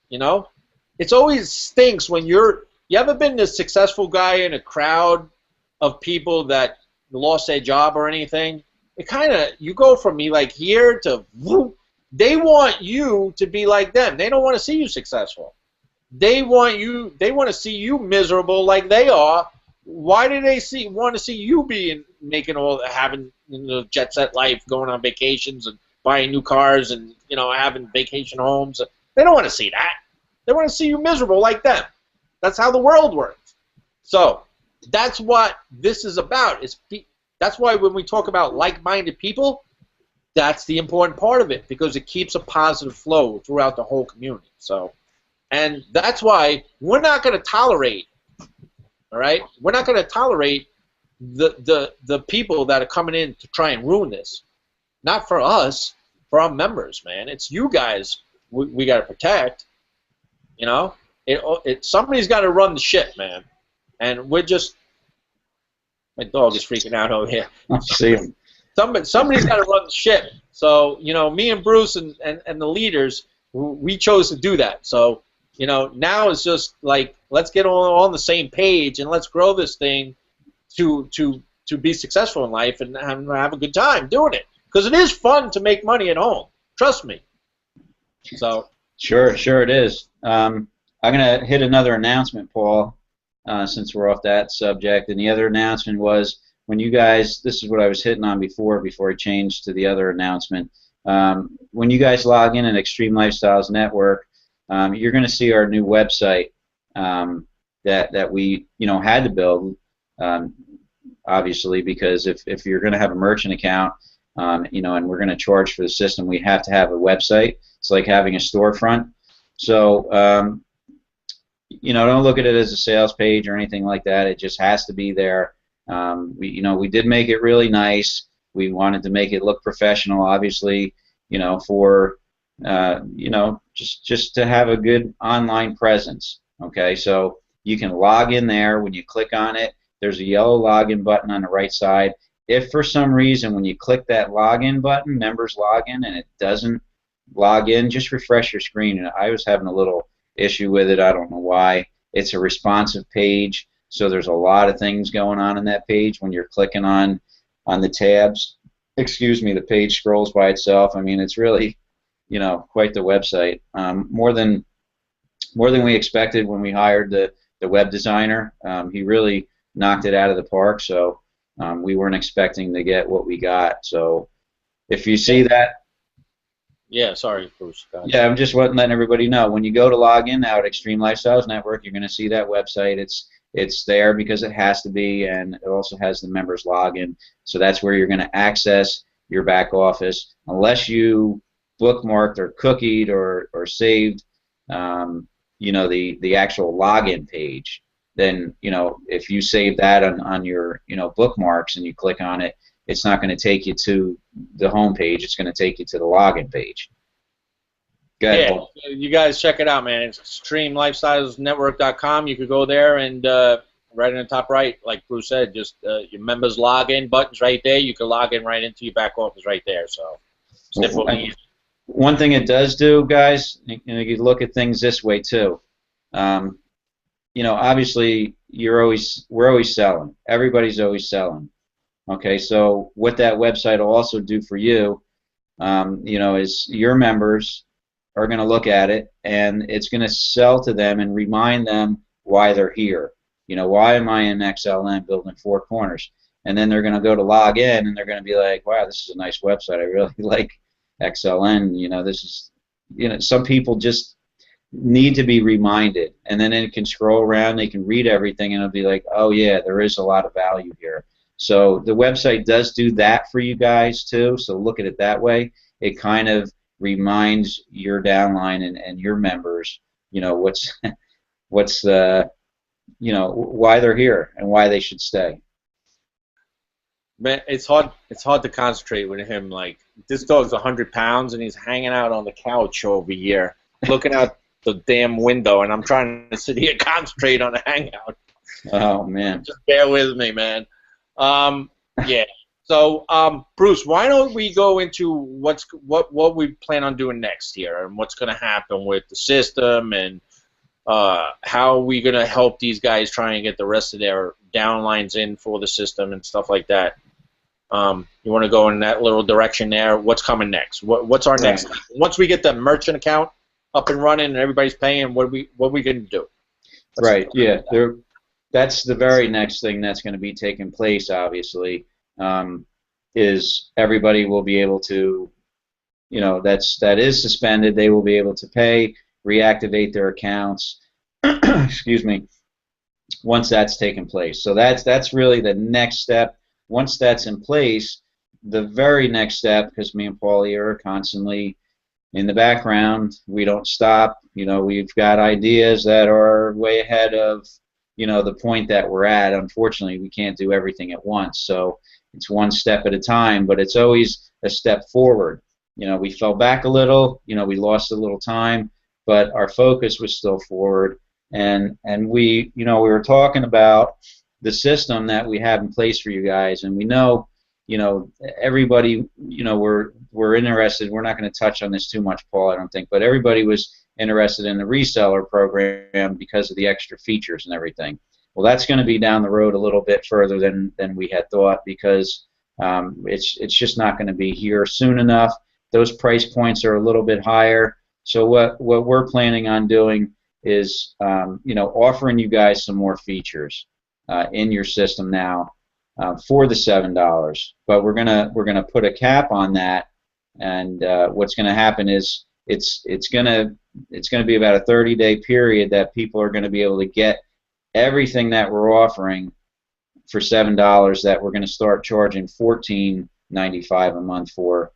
It's always stinks when you ever been the successful guy in a crowd of people that lost their job or anything? It kind of, you go from me like here to whoop. They want you to be like them. They don't want to see you successful. They want to see you miserable like they are. Why do they want to see you having jet set life, going on vacations and buying new cars and having vacation homes? They don't want to see that. They want to see you miserable like them. That's how the world works. So that's what this is about. That's why when we talk about like-minded people, that's the important part of it because it keeps a positive flow throughout the whole community. So, and that's why we're not going to tolerate. All right, we're not going to tolerate the people that are coming in to try and ruin this. Not for us, for our members, man. It's you guys we got to protect. Somebody's got to run the ship, man. And we're just. My dog is freaking out over here. I see him. Somebody's got to run the ship. So me and Bruce and the leaders, we chose to do that. So now it's just like let's get on the same page and let's grow this thing to be successful in life and have a good time doing it because it is fun to make money at home. Trust me. So sure it is. I'm gonna hit another announcement, Paul, since we're off that subject. And the other announcement was when you guys. This is what I was hitting on before I changed to the other announcement. When you guys log in at Xtreme Lifestyles Network, you're going to see our new website that we had to build, obviously, because if you're going to have a merchant account, and we're going to charge for the system, we have to have a website. It's like having a storefront. So don't look at it as a sales page or anything like that. It just has to be there. We did make it really nice. We wanted to make it look professional, obviously, for just to have a good online presence. Okay, so you can log in there. When you click on it, there's a yellow login button on the right side. If for some reason when you click that login button, members login, and it doesn't log in, just refresh your screen. And I was having a little issue with it. I don't know why. It's a responsive page, so there's a lot of things going on in that page when you're clicking on the tabs. Excuse me, the page scrolls by itself. I mean, it's really, quite the website. More than we expected when we hired the web designer. He really knocked it out of the park. So we weren't expecting to get what we got. So if you see that. Yeah, sorry, Bruce. Yeah, I'm just letting everybody know. When you go to log in now at Xtreme Lifestyles Network, you're going to see that website. It's there because it has to be, and it also has the members login. So that's where you're going to access your back office, unless you bookmarked or cookied or saved, the actual login page. Then if you save that on your bookmarks and you click on it, it's not going to take you to the home page. It's going to take you to the login page. Go ahead, Yeah, Paul. you guys check it out, man. It's XtremeLifestylesNetwork.com. You could go there and right in the top right, like Bruce said, just your members login button's right there. You can log in right into your back office right there. So simple and easy. One thing it does do, guys, you look at things this way too. Obviously we're always selling. Everybody's always selling. Okay, so what that website will also do for you, is your members are going to look at it, and it's going to sell to them and remind them why they're here. Why am I in XLN building four corners? And then they're going to go to log in, and they're going to be like, wow, this is a nice website. I really like XLN. This is, some people just need to be reminded, and then it can scroll around, they can read everything, and it'll be like, oh yeah, there is a lot of value here. So the website does do that for you guys too, so look at it that way. It kind of reminds your downline and your members, what's why they're here and why they should stay. Man, it's hard to concentrate with him. Like, this dog's 100 pounds and he's hanging out on the couch over here, looking out the damn window, and I'm trying to sit here and concentrate on the Hangout. Oh man. Just bear with me, man. Yeah. So, Bruce, why don't we go into what we plan on doing next here, and what's going to happen with the system, and how are we going to help these guys try and get the rest of their downlines in for the system and stuff like that. You want to go in that little direction there? What's coming next? What's our next? Once we get the merchant account up and running and everybody's paying, what are we going to do? Right. Yeah. That's the very next thing that's going to be taking place, obviously, is everybody will be able to, that is suspended, they will be able to pay, reactivate their accounts, excuse me, once that's taken place. So that's really the next step. Once that's in place, the very next step, because me and Paulie are constantly in the background, we don't stop. We've got ideas that are way ahead of the point that we're at. Unfortunately, we can't do everything at once, so it's one step at a time, but it's always a step forward. We fell back a little, we lost a little time, but our focus was still forward, and we were talking about the system that we have in place for you guys, and we know everybody, we're interested. We're not going to touch on this too much, Paul, I don't think, but everybody was interested in the reseller program because of the extra features and everything. Well, that's going to be down the road a little bit further than we had thought, because it's just not going to be here soon enough. Those price points are a little bit higher. So what we're planning on doing is offering you guys some more features in your system now for the $7. But we're gonna put a cap on that, and what's going to happen is it's going to be about a 30-day period that people are going to be able to get everything that we're offering for $7 that we're going to start charging $14.95 a month for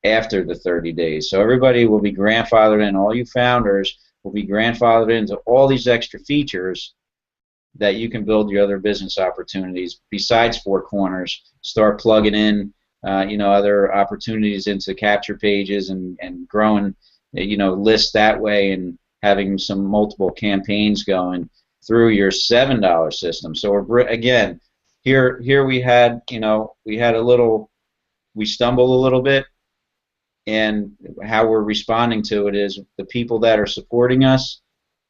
after the 30 days. So everybody will be grandfathered in. All you founders will be grandfathered into all these extra features that you can build your other business opportunities besides Four Corners. Start plugging in other opportunities into capture pages and growing lists that way, and having some multiple campaigns going through your $7 system. So again, here we had, we stumbled a little bit, and how we're responding to it is the people that are supporting us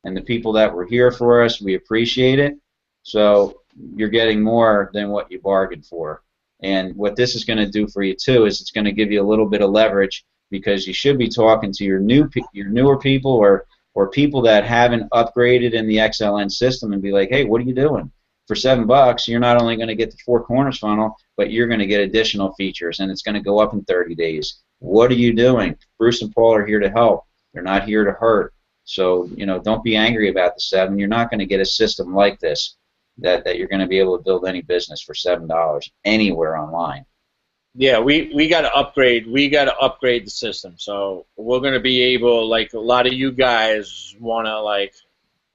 and the people that were here for us, we appreciate it. So you're getting more than what you bargained for. And what this is going to do for you too is it's going to give you a little bit of leverage, because you should be talking to your newer people, or people that haven't upgraded in the XLN system, and be like, hey, what are you doing? For $7, you're not only going to get the Four Corners funnel, but you're going to get additional features, and it's going to go up in 30 days. What are you doing? Bruce and Paul are here to help. They're not here to hurt. So, don't be angry about the 7. You're not going to get a system like this that you're going to be able to build any business for $7 anywhere online. Yeah, we got to upgrade. We got to upgrade the system. So we're going to be able, like a lot of you guys want to,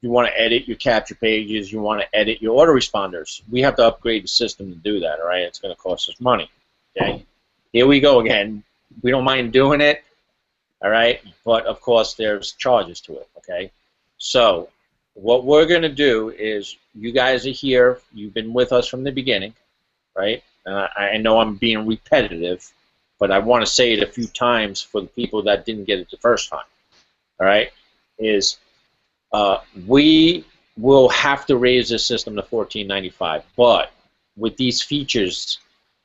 you want to edit your capture pages, you want to edit your autoresponders. We have to upgrade the system to do that, all right? It's going to cost us money, okay? Here we go again. We don't mind doing it, all right? But, of course, there's charges to it, okay? So what we're going to do is, you guys are here. You've been with us from the beginning, right? I know I'm being repetitive, but I want to say it a few times for the people that didn't get it the first time, all right? We will have to raise this system to $14.95, but with these features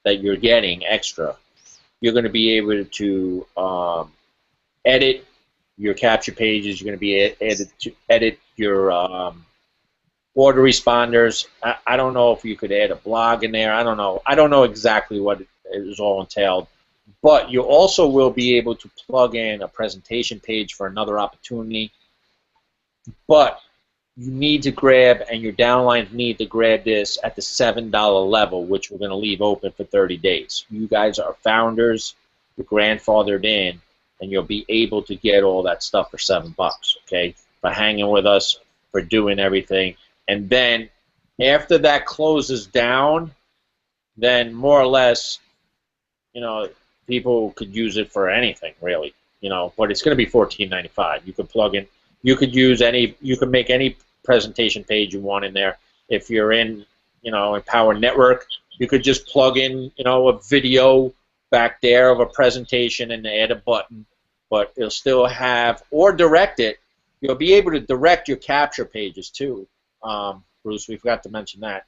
that you're getting extra, you're going to be able to edit your capture pages. You're going to be able to edit your autoresponders. I don't know if you could add a blog in there. I don't know. I don't know exactly what it is all entailed, but you also will be able to plug in a presentation page for another opportunity. But you need to grab, and your downlines need to grab this at the $7 level, which we're going to leave open for 30 days. You guys are founders, you're grandfathered in, and you'll be able to get all that stuff for $7, okay? For hanging with us, for doing everything. And then after that closes down, then more or less, people could use it for anything, really, but it's going to be $14.95. You could plug in, you could make any presentation page you want in there. If you're in, in Power Network, you could just plug in, a video back there of a presentation and add a button, but it'll still have, or direct it. You'll be able to direct your capture pages too. Bruce, we forgot to mention that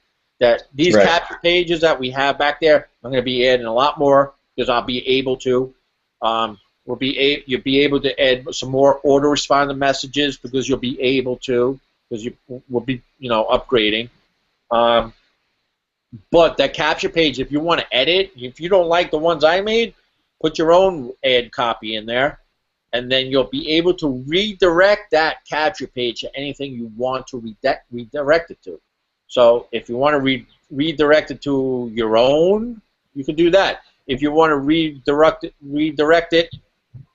these Right. capture pages that we have back there, I'm going to be adding a lot more, because I'll be able to. You'll be able to add some more autoresponder messages, because you'll be able to, because you will be upgrading. But that capture page, if you want to edit, if you don't like the ones I made, put your own ad copy in there, and then you'll be able to redirect that capture page to anything you want to redirect it to. So if you want to redirect it to your own, you can do that. If you want to redirect it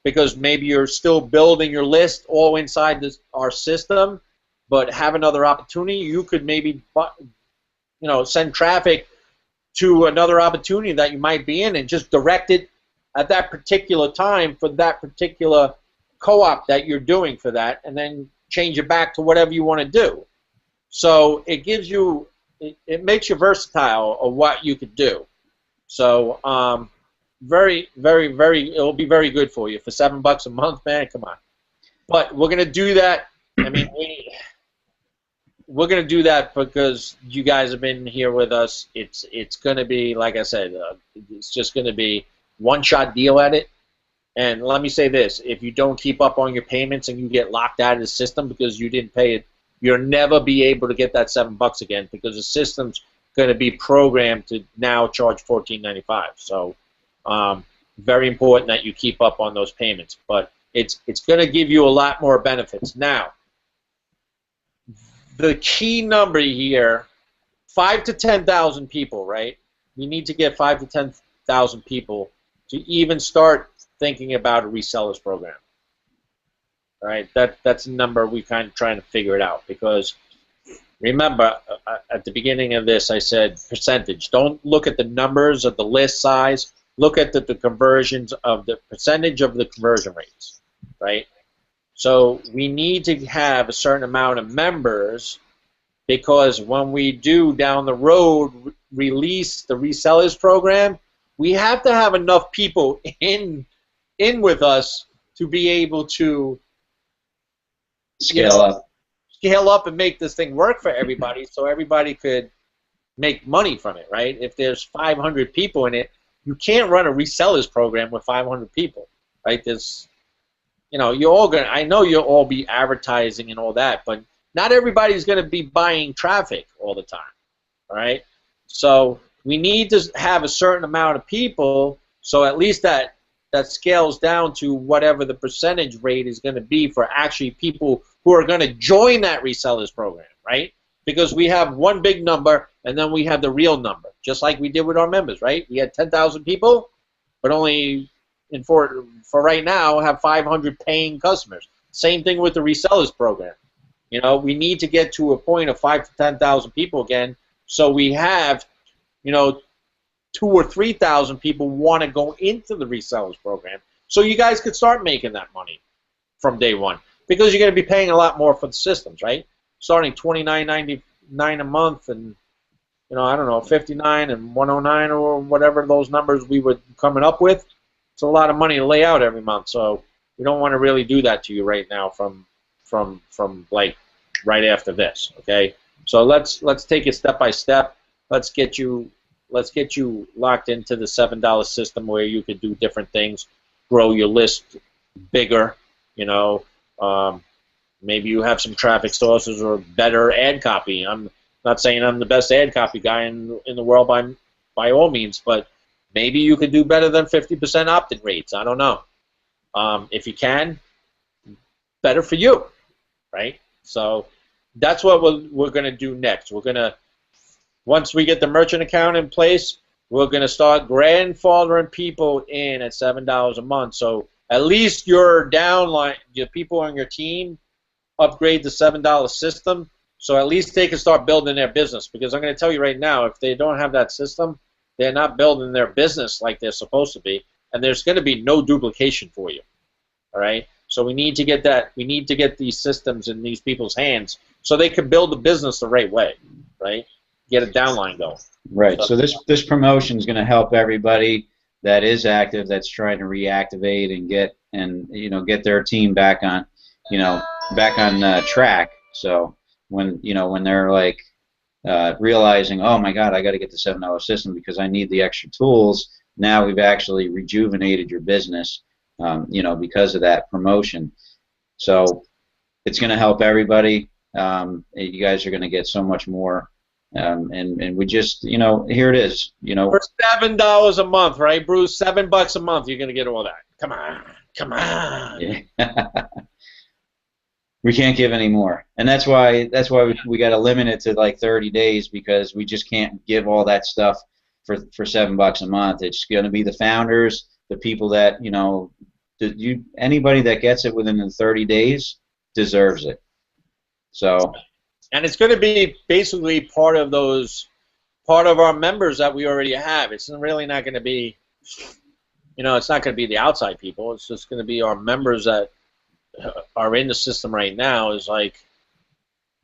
because maybe you're still building your list all inside our system, but have another opportunity, you could maybe send traffic to another opportunity that you might be in and just direct it at that particular time for that particular co-op that you're doing for that, and then change it back to whatever you want to do. So it gives you, it makes you versatile of what you could do. So very, very, very, it'll be very good for you for $7 a month, man. Come on. But we're gonna do that. I mean, we're gonna do that because you guys have been here with us. It's gonna be, like I said, it's just gonna be one-shot deal at it. And let me say this: if you don't keep up on your payments and you get locked out of the system because you didn't pay it, you'll never be able to get that $7 again, because the system's going to be programmed to now charge $14.95. So very important that you keep up on those payments. But it's going to give you a lot more benefits. Now, the key number here, 5,000 to 10,000 people, right? You need to get 5,000 to 10,000 people to even start thinking about a resellers program. All right, that's a number we kind of trying to figure it out, because remember at the beginning of this I said percentage. Don't look at the numbers of the list size. Look at the conversions of the percentage of the conversion rates, right? So we need to have a certain amount of members because when we do down the road release the resellers program, we have to have enough people in with us to be able to, Scale up. scale up and make this thing work for everybody, so everybody could make money from it, right? If there's 500 people in it, you can't run a resellers program with 500 people, right? There's, you're all gonna. I know you'll all be advertising and all that, but not everybody's gonna be buying traffic all the time, all right? So we need to have a certain amount of people, so at least that scales down to whatever the percentage rate is going to be for actually people who are going to join that resellers program, right? Because we have one big number, and then we have the real number, just like we did with our members, right? We had 10,000 people, but only for right now have 500 paying customers. Same thing with the resellers program. We need to get to a point of 5,000 to 10,000 people again, so we have, 2,000 or 3,000 people want to go into the resellers program, so you guys could start making that money from day one, because you're going to be paying a lot more for the systems, right? Starting $29.99 a month, and I don't know, 59 and 109 or whatever those numbers we were coming up with. It's a lot of money to lay out every month, so we don't want to really do that to you right now from like right after this, okay? So let's take it step by step. Let's get you locked into the $7 system where you could do different things, grow your list bigger, maybe you have some traffic sources or better ad copy. I'm not saying I'm the best ad copy guy in the world by all means, but maybe you could do better than 50% opt-in rates. I don't know. If you can, better for you, right? So that's what we're going to do next. We're going to, once we get the merchant account in place, we're going to start grandfathering people in at $7 a month. So at least your downline, your people on your team, upgrade the $7 system, so at least they can start building their business. Because I'm going to tell you right now, if they don't have that system, they're not building their business like they're supposed to be, and there's going to be no duplication for you. All right? So we need to get that. We need to get these systems in these people's hands so they can build the business the right way, right? Get a downline going. Right. So this promotion is going to help everybody that is active, that's trying to reactivate and get their team back on, track. So when they're like realizing, oh my God, I got to get the $7 system because I need the extra tools. Now we've actually rejuvenated your business, because of that promotion. So it's going to help everybody. You guys are going to get so much more. And we just, here it is, For $7 a month, right, Bruce? $7 a month, you're gonna get all that. Come on. Yeah. We can't give any more, and that's why we got to limit it to like 30 days, because we just can't give all that stuff for $7 a month. It's gonna be the founders, the people that anybody that gets it within the 30 days deserves it. So. And it's going to be basically part of our members that we already have. It's really not going to be, it's not going to be the outside people. It's just going to be our members that are in the system right now. Is like,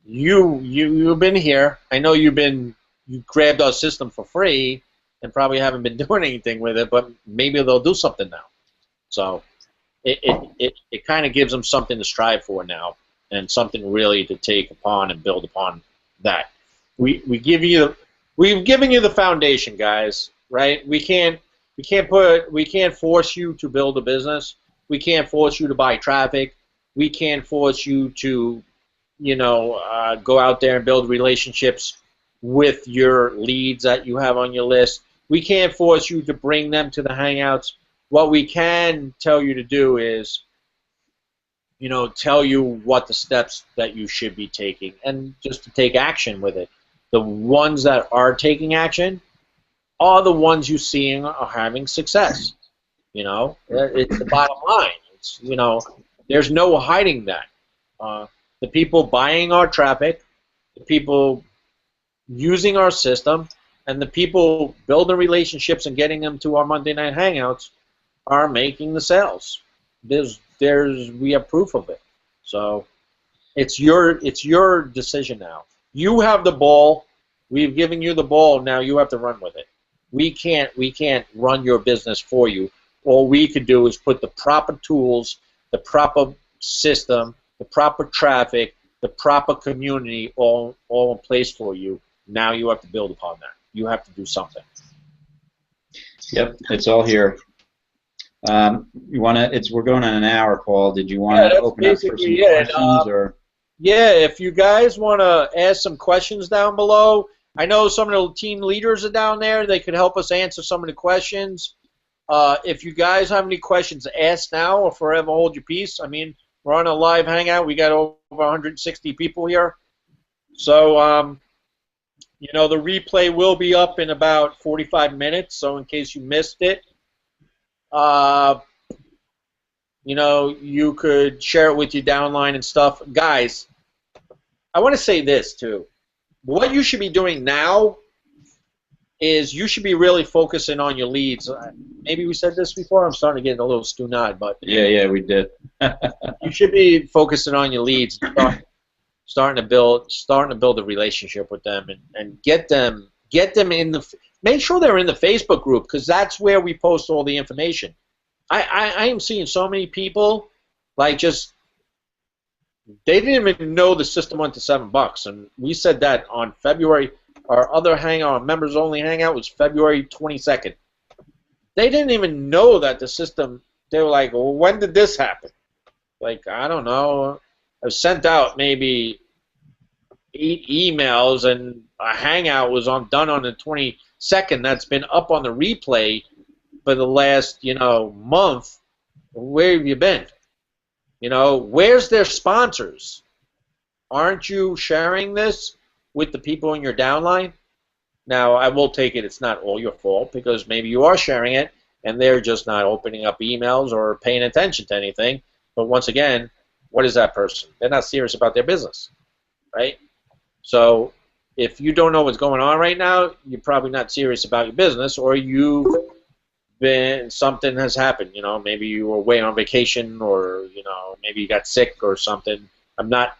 you've been here. I know you grabbed our system for free and probably haven't been doing anything with it, but maybe they'll do something now. So it kind of gives them something to strive for now, and something really to take upon and build upon that. We've given you the foundation, guys, right? We can't force you to build a business. We can't force you to buy traffic. We can't force you to, go out there and build relationships with your leads that you have on your list. We can't force you to bring them to the Hangouts. What we can tell you to do is, tell you what the steps that you should be taking, and just to take action with it. The ones that are taking action are the ones you seeing are having success. It's the bottom line. It's, there's no hiding that. The people buying our traffic, the people using our system, and the people building relationships and getting them to our Monday night Hangouts are making the sales. We have proof of it. So it's your decision now. You have the ball. We've given you the ball. Now you have to run with it. We can't run your business for you. All we could do is put the proper tools, the proper system, the proper traffic, the proper community all in place for you. Now you have to build upon that. You have to do something. Yep, it's all here. You want to? We're going on an hour, Paul. Did you want to open up for some questions, or? Yeah, if you guys want to ask some questions down below, I know some of the team leaders are down there. They could help us answer some of the questions. If you guys have any questions, ask now or forever hold your peace. I mean, we're on a live hangout. We got over 160 people here. So, you know, the replay will be up in about 45 minutes. So in case you missed it, you know, you could share it with your downline and stuff. Guys, I want to say this too. What you should be doing now is you should be really focusing on your leads. Maybe we said this before. I'm starting to get a little stew-eyed, but yeah, we did. You should be focusing on your leads, starting to build a relationship with them, and get them in the. Make sure they're in the Facebook group, because that's where we post all the information. I am seeing so many people like just. They didn't even know the system went to $7, and we said that on February. Our other hangout, members only hangout, was February 22nd. They didn't even know that the system. They were like, "Well, when did this happen?" Like, I don't know. I sent out maybe 8 emails, and a hangout was done on the 22nd. That's been up on the replay for the last month. Where have you been? Where's their sponsors? Aren't you sharing this with the people in your downline? Now, I will take it it's not all your fault, because maybe you are sharing it and they're just not opening up emails or paying attention to anything. But once again, what is that person? They're not serious about their business, right? So if you don't know what's going on right now, you're probably not serious about your business, or something has happened. Maybe you were away on vacation, or maybe you got sick or something. I'm not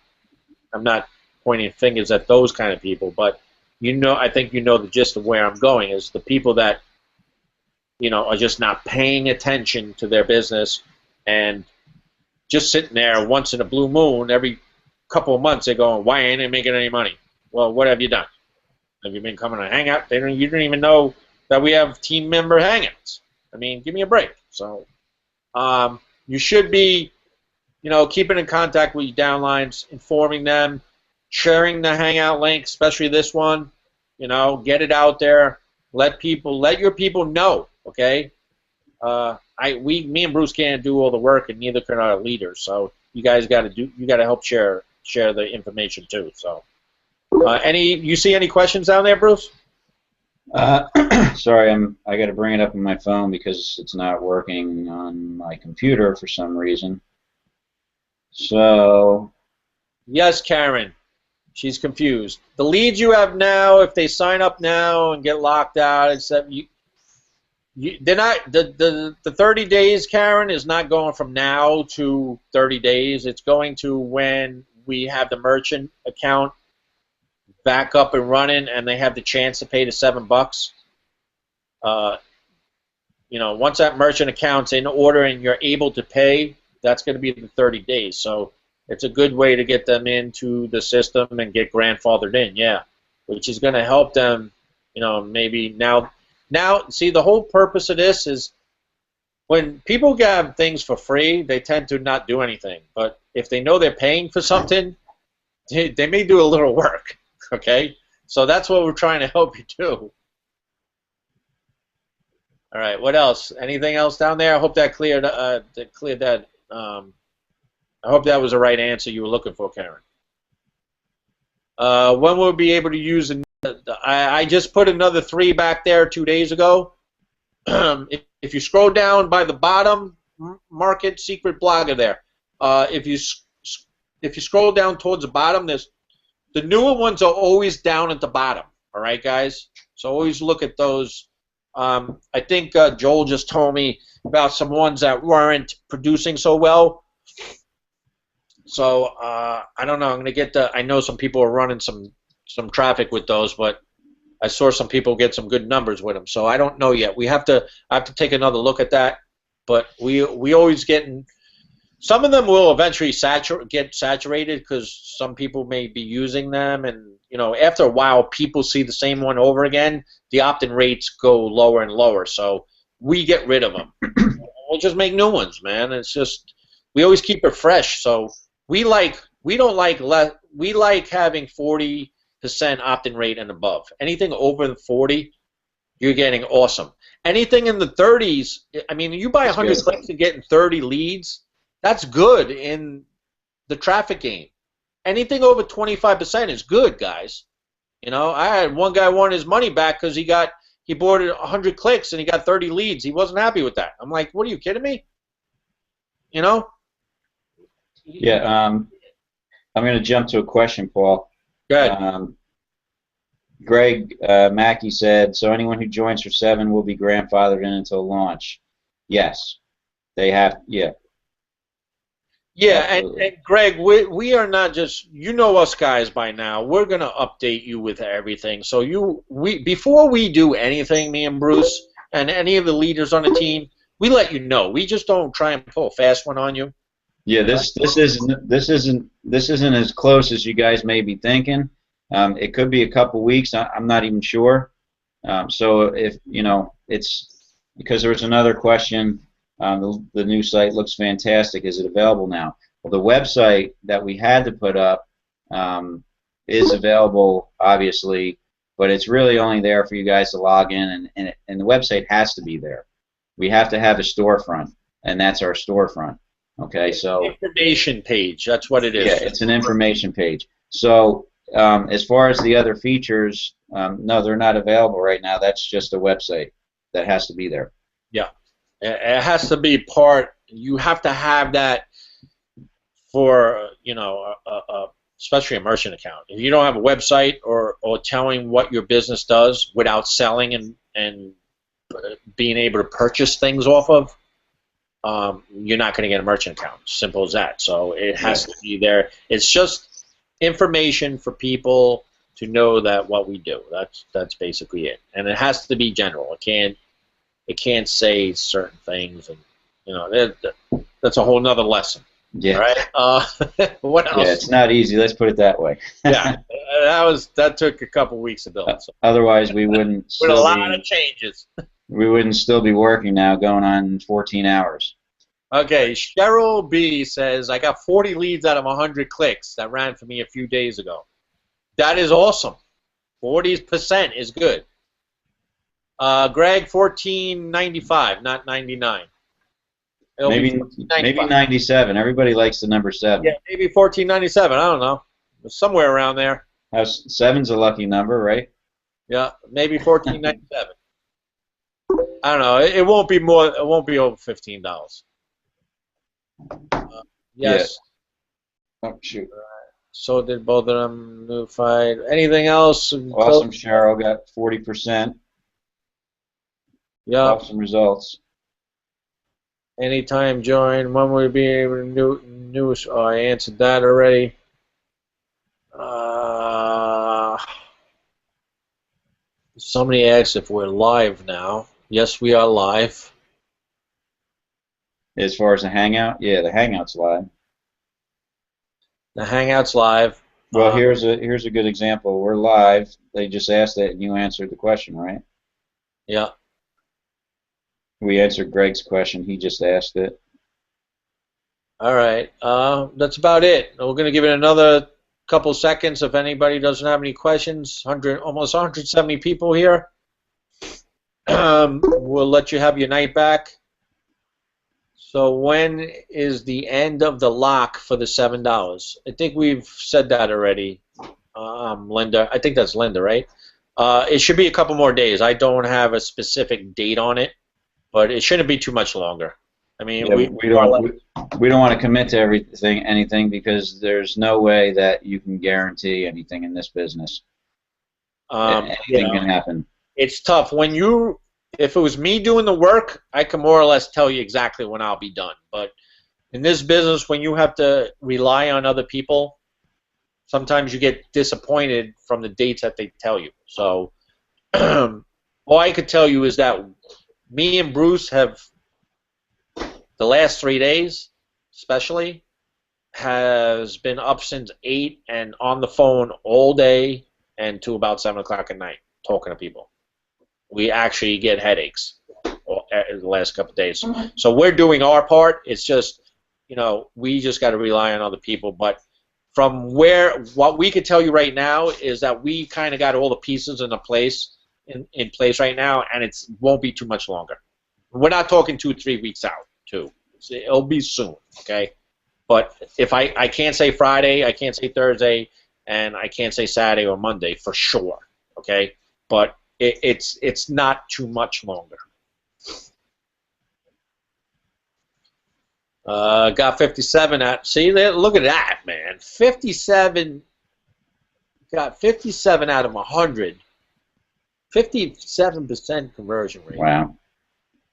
pointing fingers at those kind of people, but I think the gist of where I'm going is the people that are just not paying attention to their business and just sitting there once in a blue moon every couple of months. They're going, "Why ain't I making any money?" Well, what have you done? Have you been coming to Hangout? You don't even know that we have team member hangouts. I mean, give me a break. So you should be, keeping in contact with your downlines, informing them, sharing the Hangout link, especially this one. Get it out there. Let your people know. Okay. Me and Bruce can't do all the work, and neither can our leaders. So you guys got to help share the information too. So you see any questions down there, Bruce? Sorry, I got to bring it up on my phone because it's not working on my computer for some reason. So. Yes, Karen. She's confused. The leads you have now, if they sign up now and get locked out, except they're not the 30 days, Karen, is not going from now to 30 days. It's going to when we have the merchant account back up and running, and they have the chance to pay the $7. Once that merchant account's in order and you're able to pay, that's going to be the 30 days. So it's a good way to get them into the system and get grandfathered in, yeah, which is going to help them, maybe now. See, the whole purpose of this is when people get things for free, they tend to not do anything. But if they know they're paying for something, they may do a little work. Okay, so that's what we're trying to help you do. All right, what else? Anything else down there? I hope that cleared that. I hope that was the right answer you were looking for, Karen. When we'll be able to use I just put another 3 back there 2 days ago. If you scroll down by the bottom, Market Secret Blogger there. If you scroll down towards the bottom, the newer ones are always down at the bottom. All right, guys. So always look at those. I think Joel just told me about some ones that weren't producing so well. So I don't know. I'm gonna get I know some people are running some some traffic with those, but I saw some people get some good numbers with them. So I don't know yet. I have to take another look at that. But we always some of them will eventually get saturated because some people may be using them, and after a while, people see the same one over again. The opt-in rates go lower and lower, so we get rid of them. We'll just make new ones, man. It's just we always keep it fresh. So we like having 40% opt-in rate and above. Anything over 40, you're getting awesome. Anything in the 30s, I mean, you buy 100 clicks and getting 30 leads. That's good in the traffic game. Anything over 25% is good, guys. I had one guy want his money back because he bought 100 clicks and he got 30 leads. He wasn't happy with that. I'm like, what are you kidding me? Yeah. I'm going to jump to a question, Paul. Go ahead. Greg Mackey said, so anyone who joins for 7 will be grandfathered in until launch. Yes. They have, yeah. Yeah, and Greg, we are not just, us guys by now. We're going to update you with everything. So before we do anything, me and Bruce and any of the leaders on the team, we let you know. We just don't try and pull a fast one on you. Yeah, this isn't as close as you guys may be thinking. It could be a couple weeks. I'm not even sure. So if it's because there was another question. The new site looks fantastic. Is it available now? Well, the website that we had to put up is available, obviously, but it's really only there for you guys to log in, and the website has to be there. We have to have a storefront, and that's our storefront. Okay, so information page. That's what it is. Yeah, it's an information page. So as far as the other features, no, they're not available right now. That's just a website that has to be there. Yeah. It has to be part. You have to have that for especially a merchant account. If you don't have a website or telling what your business does without selling and being able to purchase things off of, you're not going to get a merchant account. Simple as that. So it has to be there. It's just information for people to know that what we do. That's basically it. And it has to be general. It can't say certain things, and that's a whole nother lesson. Yeah. Right. What else? Yeah, it's not easy. Let's put it that way. Yeah, that took a couple weeks to build. So. Otherwise, we wouldn't. With a lot of changes. We wouldn't still be working now, going on 14 hours. Okay, Cheryl B says I got 40 leads out of 100 clicks that ran for me a few days ago. That is awesome. 40% is good. Greg, 1495, not 99. Maybe 97. Everybody likes the number 7. Yeah, maybe 1497. I don't know. Somewhere around there. 7's a lucky number, right? Yeah, maybe 1497. I don't know. It won't be more. It won't be over $15. Yes. Yeah. Oh shoot. So did both of them notified. Anything else? Awesome. Cheryl got 40%. Yeah. Awesome results. Anytime join. When will we be able to news? Oh, I answered that already. Somebody asked if we're live now. Yes, we are live. As far as the Hangout, yeah, the Hangout's live. The Hangout's live. Well, here's a good example. We're live. They just asked that, and you answered the question, right? Yeah. We answered Greg's question. He just asked it. All right. That's about it. We're going to give it another couple seconds if anybody doesn't have any questions. Almost 170 people here. We'll let you have your night back. So when is the end of the lock for the $7? I think we've said that already, Linda. I think that's Linda, right? It should be a couple more days. I don't have a specific date on it, but it shouldn't be too much longer. I mean, yeah, we don't want to commit to anything because there's no way that you can guarantee anything in this business. Anything can happen. It's tough when if it was me doing the work, I can more or less tell you exactly when I'll be done. But in this business, when you have to rely on other people, sometimes you get disappointed from the dates that they tell you. So all I could tell you is that me and Bruce have, the last 3 days especially, has been up since 8 and on the phone all day and to about 7 o'clock at night talking to people. We actually get headaches the last couple of days. So we're doing our part. It's just, we just got to rely on other people. But from what we could tell you right now is that we kind of got all the pieces in place right now, and it won't be too much longer. We're not talking 2 or 3 weeks out, too. It'll be soon, okay? But if I can't say Friday, I can't say Thursday, and I can't say Saturday or Monday for sure, okay? But it's not too much longer. Got 57 at. See, look at that, man. 57. Got 57 out of 100. 57% conversion rate. Wow.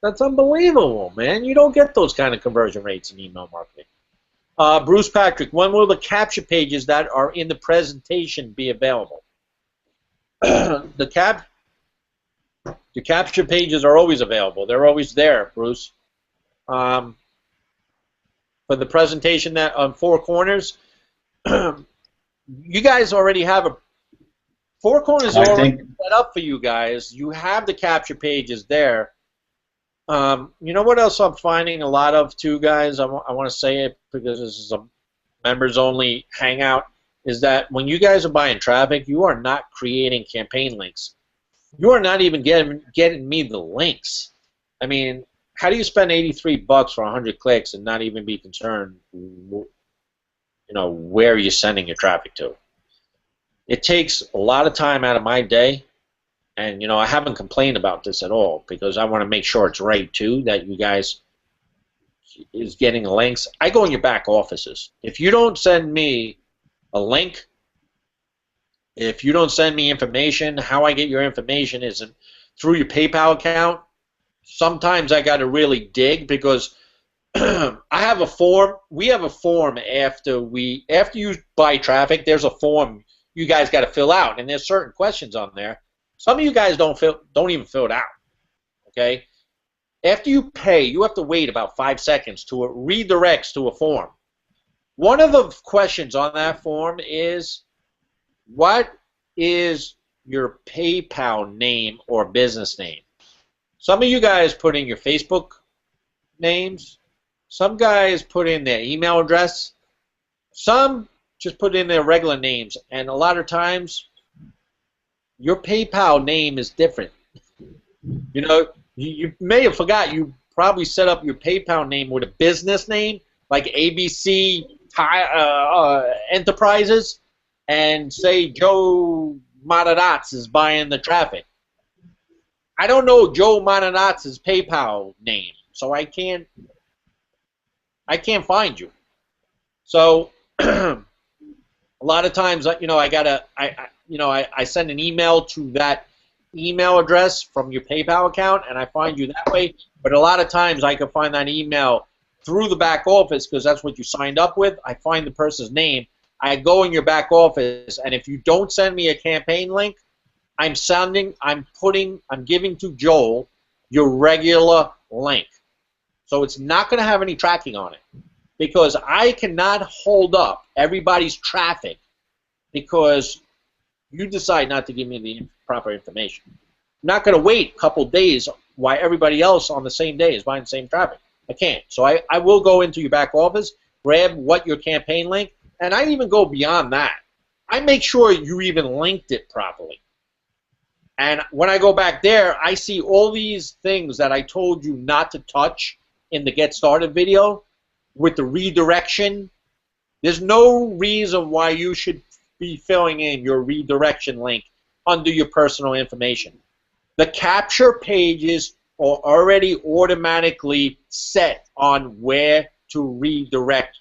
That's unbelievable, man. You don't get those kind of conversion rates in email marketing. Bruce Patrick, when will the capture pages that are in the presentation be available? The capture pages are always available. They're always there, Bruce. For the presentation that on Four Corners, you guys already have a Four Corners already set up for you guys. You have the capture pages there. You know what else I'm finding a lot of too, guys? I want to say it because this is a members-only hangout. Is that when you guys are buying traffic, you are not creating campaign links. You are not even getting me the links. I mean, how do you spend $83 for 100 clicks and not even be concerned, where you're sending your traffic to? It takes a lot of time out of my day, and I haven't complained about this at all because I want to make sure it's right too, that you guys is getting the links. I go in your back offices. If you don't send me a link, if you don't send me information, how I get your information isn't through your PayPal account. Sometimes I got to really dig because I have a form. We have a form after you buy traffic. There's a form you guys got to fill out, and there's certain questions on there. Some of you guys don't even fill it out. Okay. After you pay, you have to wait about 5 seconds to it redirects to a form. One of the questions on that form is, what is your PayPal name or business name? Some of you guys put in your Facebook names. Some guys put in their email address. Some just put in their regular names. And a lot of times, your PayPal name is different. You may have forgot you probably set up your PayPal name with a business name, like ABC Enterprises, and say Joe Matarazzi is buying the traffic. I don't know Joe Matarazzi's PayPal name, so I can't find you. So a lot of times, I send an email to that email address from your PayPal account, and I find you that way. But a lot of times, I can find that email through the back office because that's what you signed up with. I find the person's name. I go in your back office, and if you don't send me a campaign link, I'm giving to Joel your regular link. So it's not going to have any tracking on it because I cannot hold up everybody's traffic because you decide not to give me the proper information. I'm not going to wait a couple days while everybody else on the same day is buying the same traffic. I can't. So I will go into your back office, grab your campaign link, and I even go beyond that. I make sure you even linked it properly. And when I go back there, I see all these things that I told you not to touch in the Get Started video with the redirection. There's no reason why you should be filling in your redirection link under your personal information. The capture pages are already automatically set on where to redirect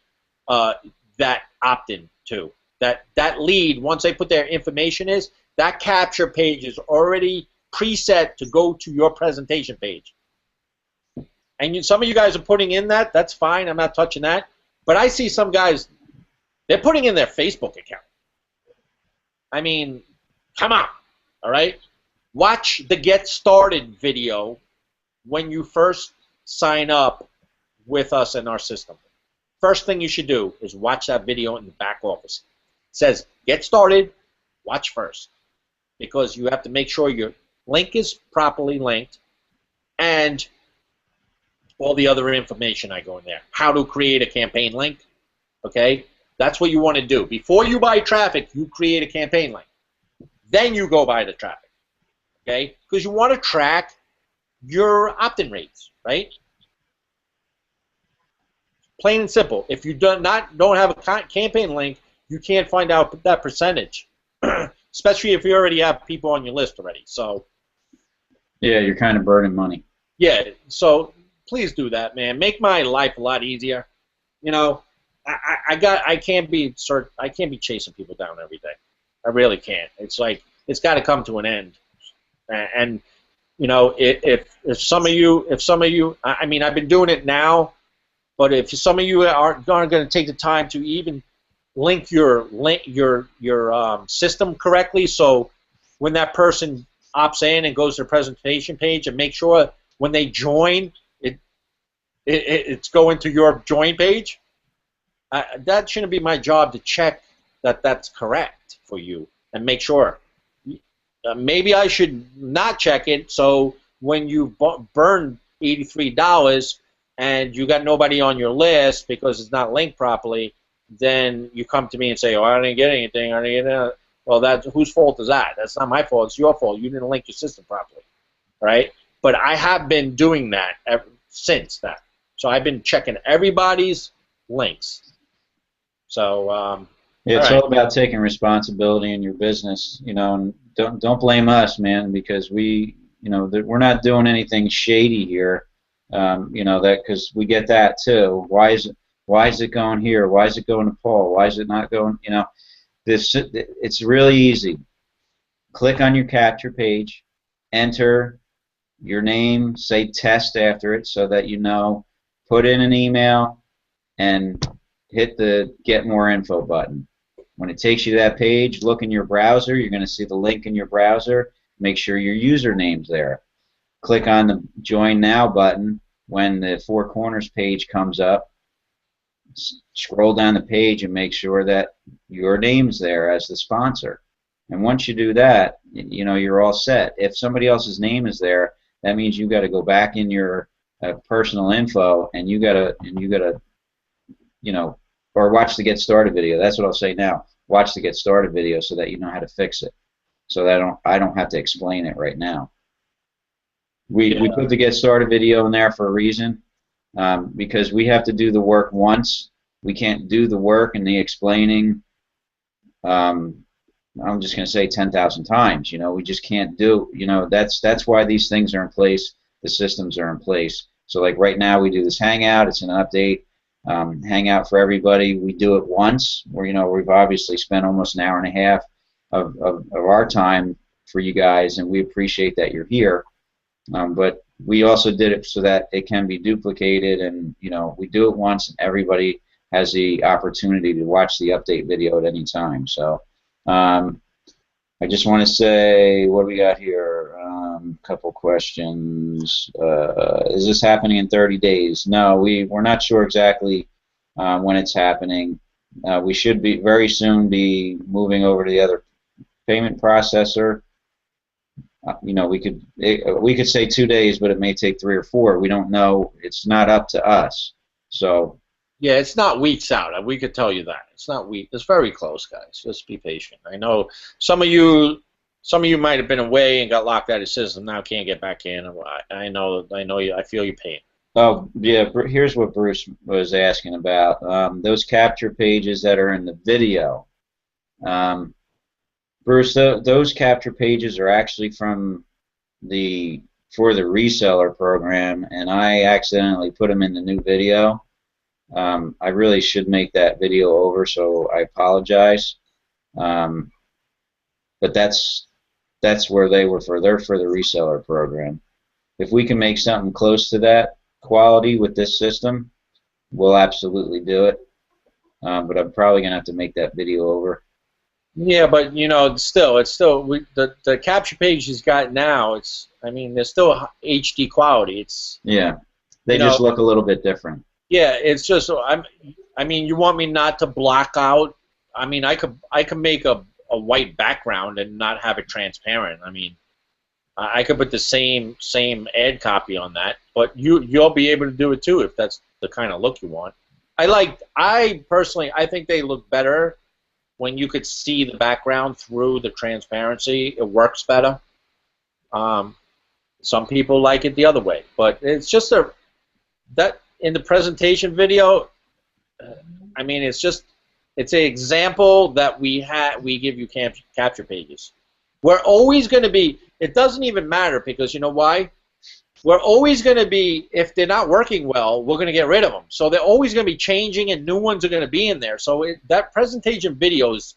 that opt-in to. That lead, once they put their information is, that capture page is already preset to go to your presentation page. And some of you guys are putting in that. That's fine. I'm not touching that. But I see some guys, they're putting in their Facebook account. I mean, come on, all right? Watch the Get Started video when you first sign up with us in our system. First thing you should do is watch that video in the back office. It says, Get Started, watch first. Because you have to make sure your link is properly linked and all the other information I go in there. How to create a campaign link, okay? That's what you want to do. Before you buy traffic, you create a campaign link. Then you go buy the traffic, okay? Because you want to track your opt-in rates, right? Plain and simple. If you don't have a campaign link, you can't find out that percentage, especially if you already have people on your list already. So, yeah, you're kind of burning money. Yeah, so please do that, man. Make my life a lot easier. You know, I can't be chasing people down every day. I really can't. It's like it's got to come to an end. And you know, if some of you, I mean, I've been doing it now, but if some of you aren't going to take the time to even link your system correctly, so when that person opts in and goes to the presentation page, and make sure when they join, it's going to your join page. That shouldn't be my job to check that that's correct for you and make sure. Maybe I should not check it, so when you burn $83 and you got nobody on your list because it's not linked properly, then you come to me and say, "Oh, I didn't get anything. I didn't get it." Well, whose fault is that? That's not my fault. It's your fault. You didn't link your system properly, right? But I have been doing that since that. So I've been checking everybody's links. So yeah, it's all about taking responsibility in your business, you know, and don't blame us, man, because we're not doing anything shady here, you know, that because we get that too. Why is it going here? Why is it going to Paul? Why is it not going? You know, it's really easy. Click on your capture page, enter your name, say test after it so that you know, put in an email, and hit the get more info button. When it takes you to that page, look in your browser. You're going to see the link in your browser. Make sure your username's there. Click on the join now button when the Four Corners page comes up. Scroll down the page and make sure that your name's there as the sponsor. And once you do that, you know, you're all set. If somebody else's name is there, that means you got to go back in your personal info and you got to, you know, or watch the Get Started video. That's what I'll say now. Watch the Get Started video so that you know how to fix it. So that I don't have to explain it right now. We put the Get Started video in there for a reason, because we have to do the work once. We can't do the work and the explaining. I'm just going to say 10,000 times. You know, we just can't do. You know, that's why these things are in place. The systems are in place. So like right now we do this Hangout. It's an update. Hangout for everybody. We do it once. We've obviously spent almost an hour and a half of our time for you guys, and we appreciate that you're here. But we also did it so that it can be duplicated, and you know, we do it once, and everybody has the opportunity to watch the update video at any time. So I just want to say, what do we got here? Couple questions. Is this happening in 30 days? No, we're not sure exactly when it's happening. We should be very soon be moving over to the other payment processor. You know, we could say 2 days, but it may take 3 or 4. We don't know. It's not up to us. So yeah, it's not weeks out. We could tell you that. It's not weeks. It's very close, guys. Just be patient. I know some of you might have been away and got locked out of the system. Now can't get back in. I know you. I feel your pain. Oh yeah. Here's what Bruce was asking about. Those capture pages that are in the video. Bruce, those capture pages are actually for the reseller program, and I accidentally put them in the new video. I really should make that video over, so I apologize. But that's where they were for. They're for the reseller program. If we can make something close to that quality with this system, we'll absolutely do it. But I'm probably gonna have to make that video over. Yeah, but you know, it's still the capture page he's got now. I mean, there's still HD quality. Yeah, You they know, just look a little bit different. yeah, it's just I mean, you want me not to block out? I mean, I could make a white background and not have it transparent. I mean, I could put the same ad copy on that, but you'll be able to do it too if that's the kind of look you want. I personally I think they look better when you could see the background through the transparency. It works better. Um, some people like it the other way, but it's just that in the presentation video. I mean, it's an example that we give you capture pages. We're always going to be. It doesn't even matter because you know why? We're always going to be, if they're not working well, we're going to get rid of them. So they're always going to be changing and new ones are going to be in there. So that presentation videos,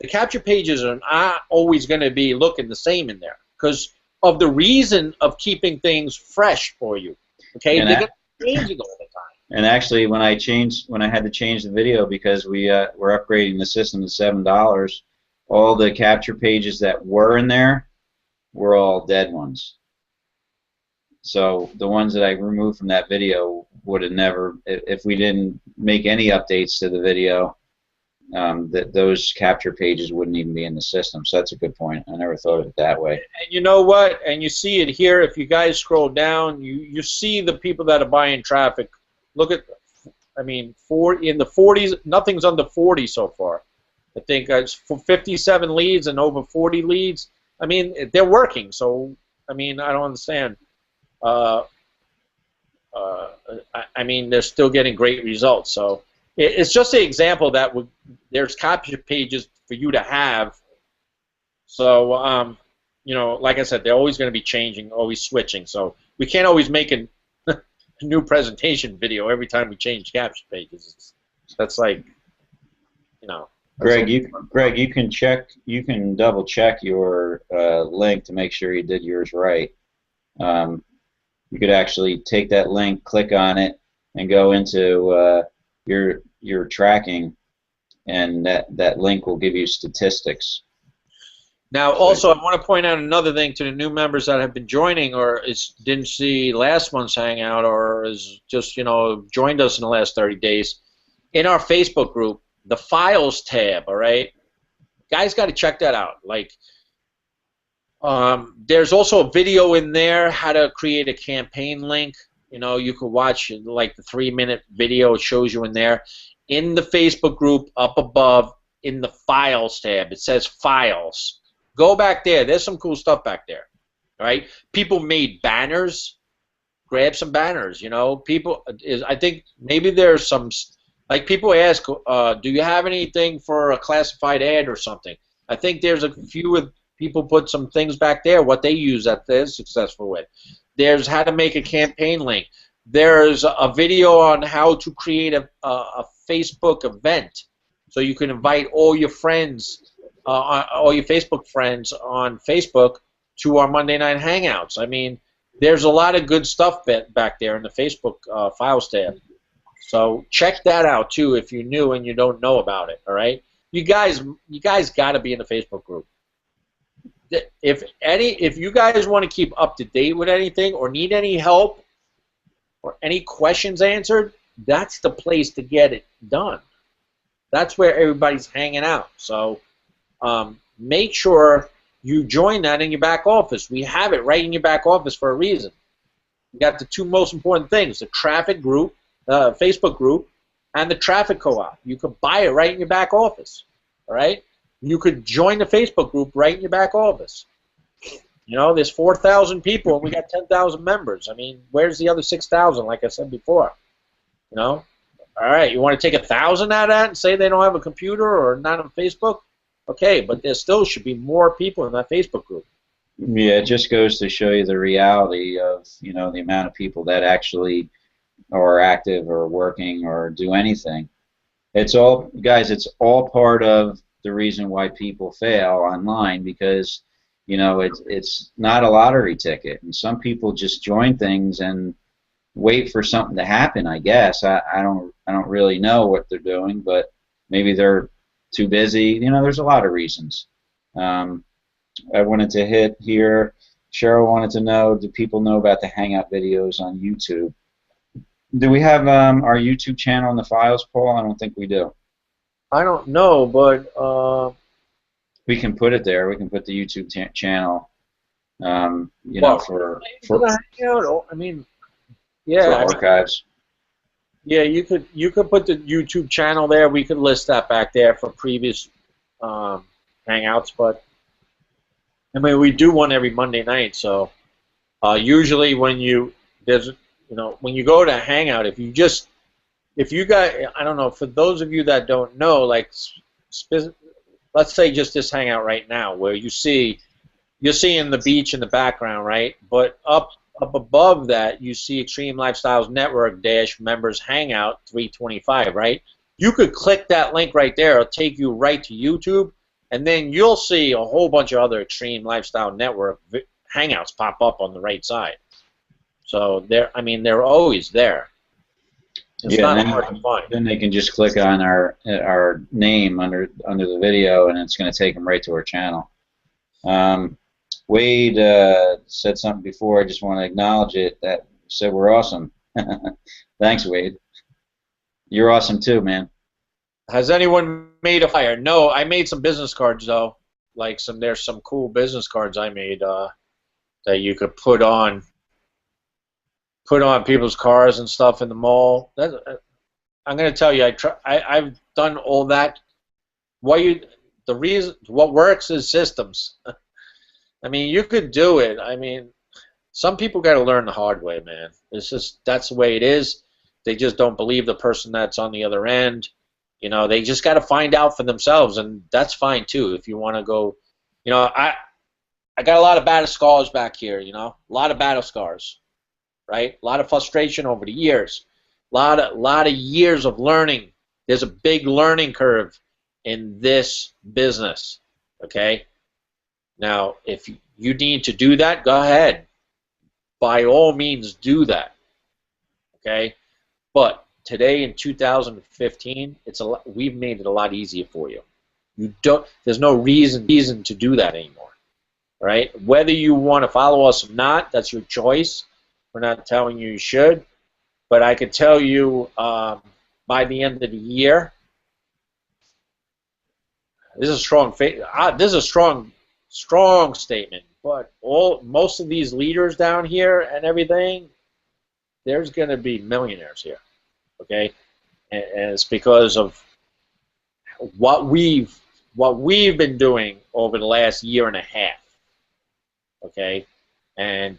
the capture pages are not always going to be looking the same in there because of the reason of keeping things fresh for you. Okay, And they're going to be changing all the time. And actually, when I had to change the video because we're upgrading the system to $7, all the capture pages that were in there were all dead ones. So the ones that I removed from that video would have never, if we didn't make any updates to the video, that those capture pages wouldn't even be in the system. So that's a good point. I never thought of it that way. And you know what? And you see it here. If you guys scroll down, you see the people that are buying traffic. Look at, I mean, in the 40s, nothing's under 40 so far. I think it's 57 leads and over 40 leads. I mean, they're working. So, I mean, I don't understand. I mean, they're still getting great results. So, it's just an example that there's capture pages for you to have. So, you know, like I said, they're always going to be changing, always switching. So, we can't always make a new presentation video every time we change capture pages. That's like, you know. Greg, you can double check your link to make sure you did yours right. You could actually take that link, click on it, and go into your tracking, and that link will give you statistics. Now, also, I want to point out another thing to the new members that have been joining or didn't see last month's Hangout or is just, you know, joined us in the last 30 days. In our Facebook group, the Files tab, all right? Guys got to check that out. Like, there's also a video in there, how to create a campaign link. You know, you could watch, like, the 3-minute video it shows you in there. In the Facebook group, up above, in the Files tab, it says Files. Go back there. There's some cool stuff back there. All right? People made banners. Grab some banners, you know. I think maybe there's some, like people ask, do you have anything for a classified ad or something? I think there's a few of people put some things back there, what they use that they're successful with. There's how to make a campaign link. There's a video on how to create a Facebook event. So you can invite all your friends, all your Facebook friends on Facebook to our Monday Night Hangouts. I mean, there's a lot of good stuff back there in the Facebook Files tab. So check that out too if you're new and you don't know about it. All right, you guys got to be in the Facebook group. If you guys want to keep up to date with anything or need any help or any questions answered, that's the place to get it done. That's where everybody's hanging out. So make sure you join that in your back office. We have it right in your back office for a reason. You got the two most important things: the traffic group, Facebook group, and the traffic co-op. You could buy it right in your back office. All right. You could join the Facebook group right in your back office. You know, there's 4,000 people and we got 10,000 members. I mean, where's the other 6,000? Like I said before. You know. All right, you want to take 1,000 out of that and say they don't have a computer or not on Facebook? Okay, but there still should be more people in that Facebook group. Yeah, it just goes to show you the reality of, you know, the amount of people that actually are active or working or do anything. It's all, guys, it's all part of the reason why people fail online because, you know, it's not a lottery ticket. And some people just join things and wait for something to happen, I guess. I don't really know what they're doing, but maybe they're too busy. You know, there's a lot of reasons. I wanted to hit here. Cheryl wanted to know, do people know about the Hangout videos on YouTube? Do we have our YouTube channel in the files, Paul? I don't think we do. I don't know, but we can put it there. We can put the YouTube channel. You well, know, for Hangout. I mean, yeah, for archives. Yeah, you could put the YouTube channel there. We could list that back there for previous Hangouts, but I mean, we do one every Monday night. So usually when you when you go to Hangout, if you got, I don't know, for those of you that don't know, like let's say just this Hangout right now, where you're seeing the beach in the background, right? But up above that, you see Xtreme Lifestyles Network Members Hangout 325, right? You could click that link right there. It'll take you right to YouTube, and then you'll see a whole bunch of other Xtreme Lifestyle Network Hangouts pop up on the right side. So they're always there. It's not hard to find. Then they can just click on our name under the video, and it's going to take them right to our channel. Wade said something before. I just want to acknowledge it. That said we're awesome. Thanks, Wade. You're awesome too, man. Has anyone made a flyer? No, I made some business cards though. Like there's some cool business cards I made that you could put on people's cars and stuff in the mall. I'm going to tell you, I've done all that. What works is systems. I mean, you could do it. I mean, some people got to learn the hard way, man. That's the way it is. They just don't believe the person that's on the other end. You know, they just got to find out for themselves, and that's fine too. If you want to go, you know, I got a lot of battle scars back here. You know, a lot of battle scars, right? A lot of frustration over the years. A lot of years of learning. There's a big learning curve in this business. Okay. Now, if you need to do that, go ahead. By all means, do that. Okay? But today in 2015, we've made it a lot easier for you. There's no reason to do that anymore. Right? Whether you want to follow us or not, that's your choice. We're not telling you should. But I can tell you by the end of the year, this is a strong statement, but most of these leaders down here and everything, there's going to be millionaires here, okay? And it's because of what we've been doing over the last year and a half, okay? And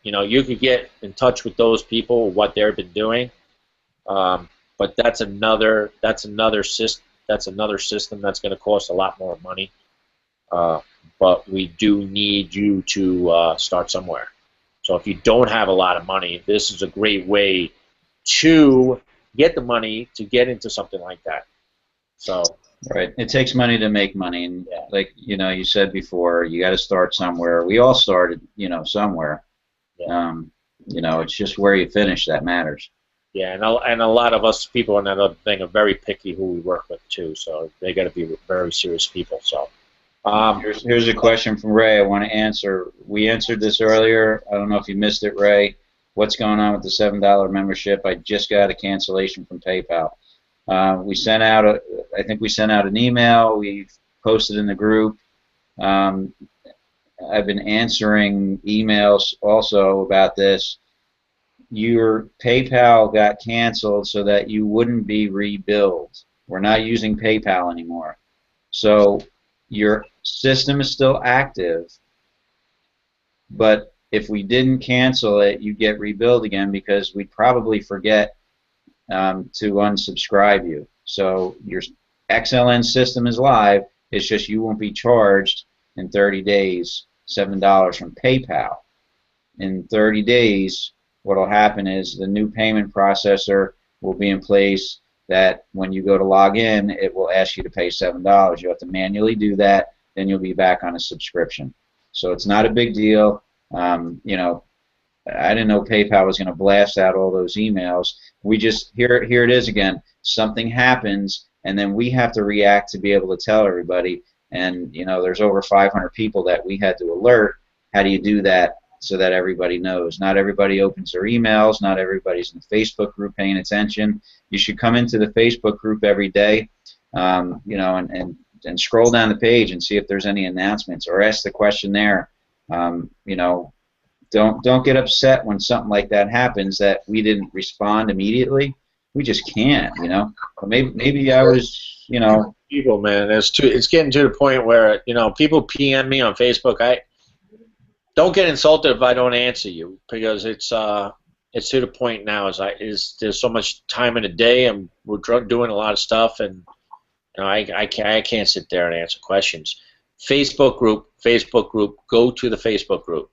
you know, you could get in touch with those people, what they've been doing, but that's another system. That's another system that's going to cost a lot more money. But we do need you to start somewhere. So if you don't have a lot of money, this is a great way to get the money to get into something like that. So right, it takes money to make money, and like you said before, you got to start somewhere. We all started, somewhere. Yeah. It's just where you finish that matters. Yeah, and a lot of us people on that other thing are very picky who we work with too. So they got to be very serious people. So. Here's a question from Ray I want to answer. We answered this earlier. I don't know if you missed it, Ray. What's going on with the $7 membership? I just got a cancellation from PayPal. We sent out I think we sent out an email. We've posted in the group. I've been answering emails also about this. Your PayPal got canceled so that you wouldn't be rebilled. We're not using PayPal anymore. So your system is still active, but if we didn't cancel it, you get rebilled again because we'd probably forget to unsubscribe you. So your XLN system is live. It's just you won't be charged in 30 days $7 from PayPal. In 30 days, what will happen is the new payment processor will be in place that when you go to log in, it will ask you to pay $7. You have to manually do that, then you'll be back on a subscription. So it's not a big deal. I didn't know PayPal was going to blast out all those emails. We just here it is again. Something happens, and then we have to react to be able to tell everybody. And there's over 500 people that we had to alert. How do you do that so that everybody knows? Not everybody opens their emails. Not everybody's in the Facebook group paying attention. You should come into the Facebook group every day, and scroll down the page and see if there's any announcements, or ask the question there. Don't get upset when something like that happens that we didn't respond immediately. We just can't, But maybe I was, People, man, it's getting to the point where people PM me on Facebook. I don't get insulted if I don't answer you, because it's to the point now. There's so much time in the day, and we're doing a lot of stuff, and I can't sit there and answer questions. Facebook group. Go to the Facebook group.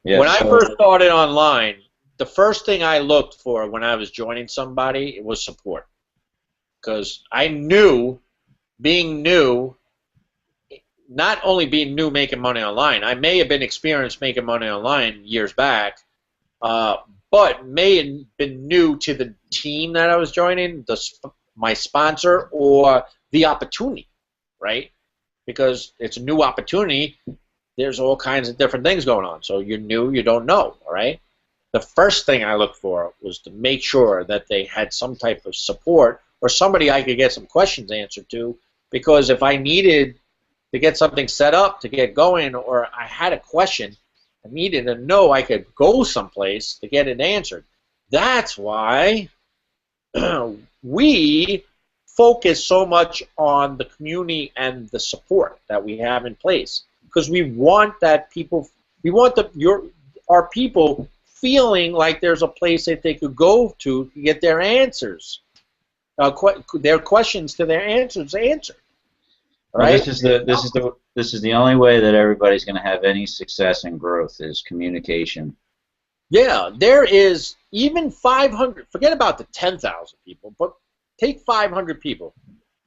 Yeah, when I first started online, the first thing I looked for when I was joining somebody, it was support. Because I knew, being new, not only being new making money online, I may have been experienced making money online years back, but may have been new to the team that I was joining, my sponsor, or the opportunity, right? Because it's a new opportunity. There's all kinds of different things going on. So you're new, you don't know, all right? The first thing I looked for was to make sure that they had some type of support, or somebody I could get some questions answered to, because if I needed to get something set up to get going, or I had a question, I needed to know I could go someplace to get it answered. That's why we focus so much on the community and the support that we have in place, because we want our people feeling like there's a place that they could go to get their answers, their questions to their answers answered. Right? Well, this is the only way that everybody's going to have any success and growth, is communication. Yeah, there is even 500. Forget about the 10,000 people, but take 500 people.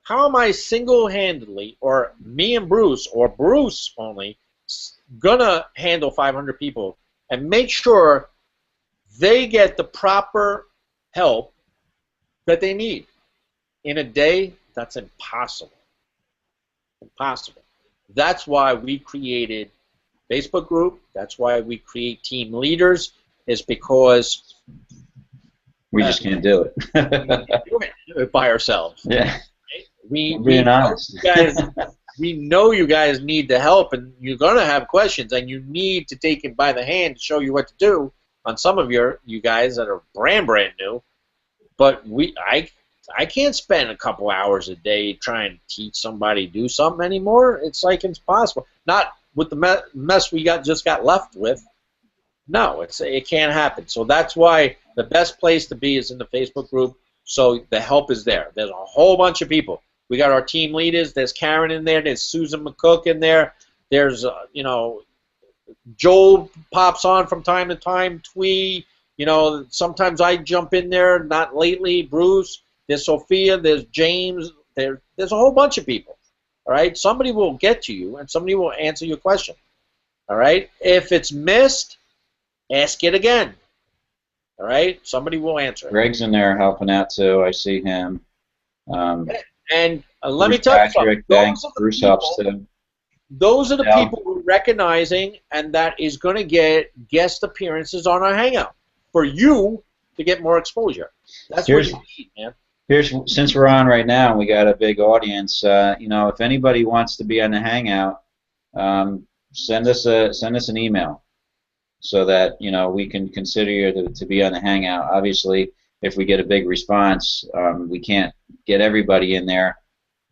How am I single-handedly, or me and Bruce, or Bruce only, gonna handle 500 people and make sure they get the proper help that they need in a day? That's impossible. Impossible. That's why we created Facebook group. That's why we create team leaders, is because we just can't do it. We can't do it by ourselves. Yeah. Being honest. We know you guys need the help, and you're going to have questions, and you need to take it by the hand to show you what to do on some of you guys that are brand new. But I can't spend a couple hours a day trying to teach somebody to do something anymore. It's like it's possible. Not with the mess we just got left with. No, it can't happen. So that's why the best place to be is in the Facebook group. So the help is there. There's a whole bunch of people. We got our team leaders. There's Karen in there. There's Susan McCook in there. There's Joel pops on from time to time. Twee. Sometimes I jump in there. Not lately. Bruce. There's Sophia. There's James. There's a whole bunch of people. All right. Somebody will get to you, and somebody will answer your question. All right. If it's missed, ask it again. All right. Somebody will answer it. Greg's in there helping out too. I see him. And let me tell you something. Bruce helps too. Those are the people we're recognizing, and that is going to get guest appearances on our Hangout for you to get more exposure. That's what you need, man. Since we're on right now and we got a big audience, if anybody wants to be on the Hangout, send us an email so that we can consider you to be on the Hangout. Obviously, if we get a big response, we can't get everybody in there,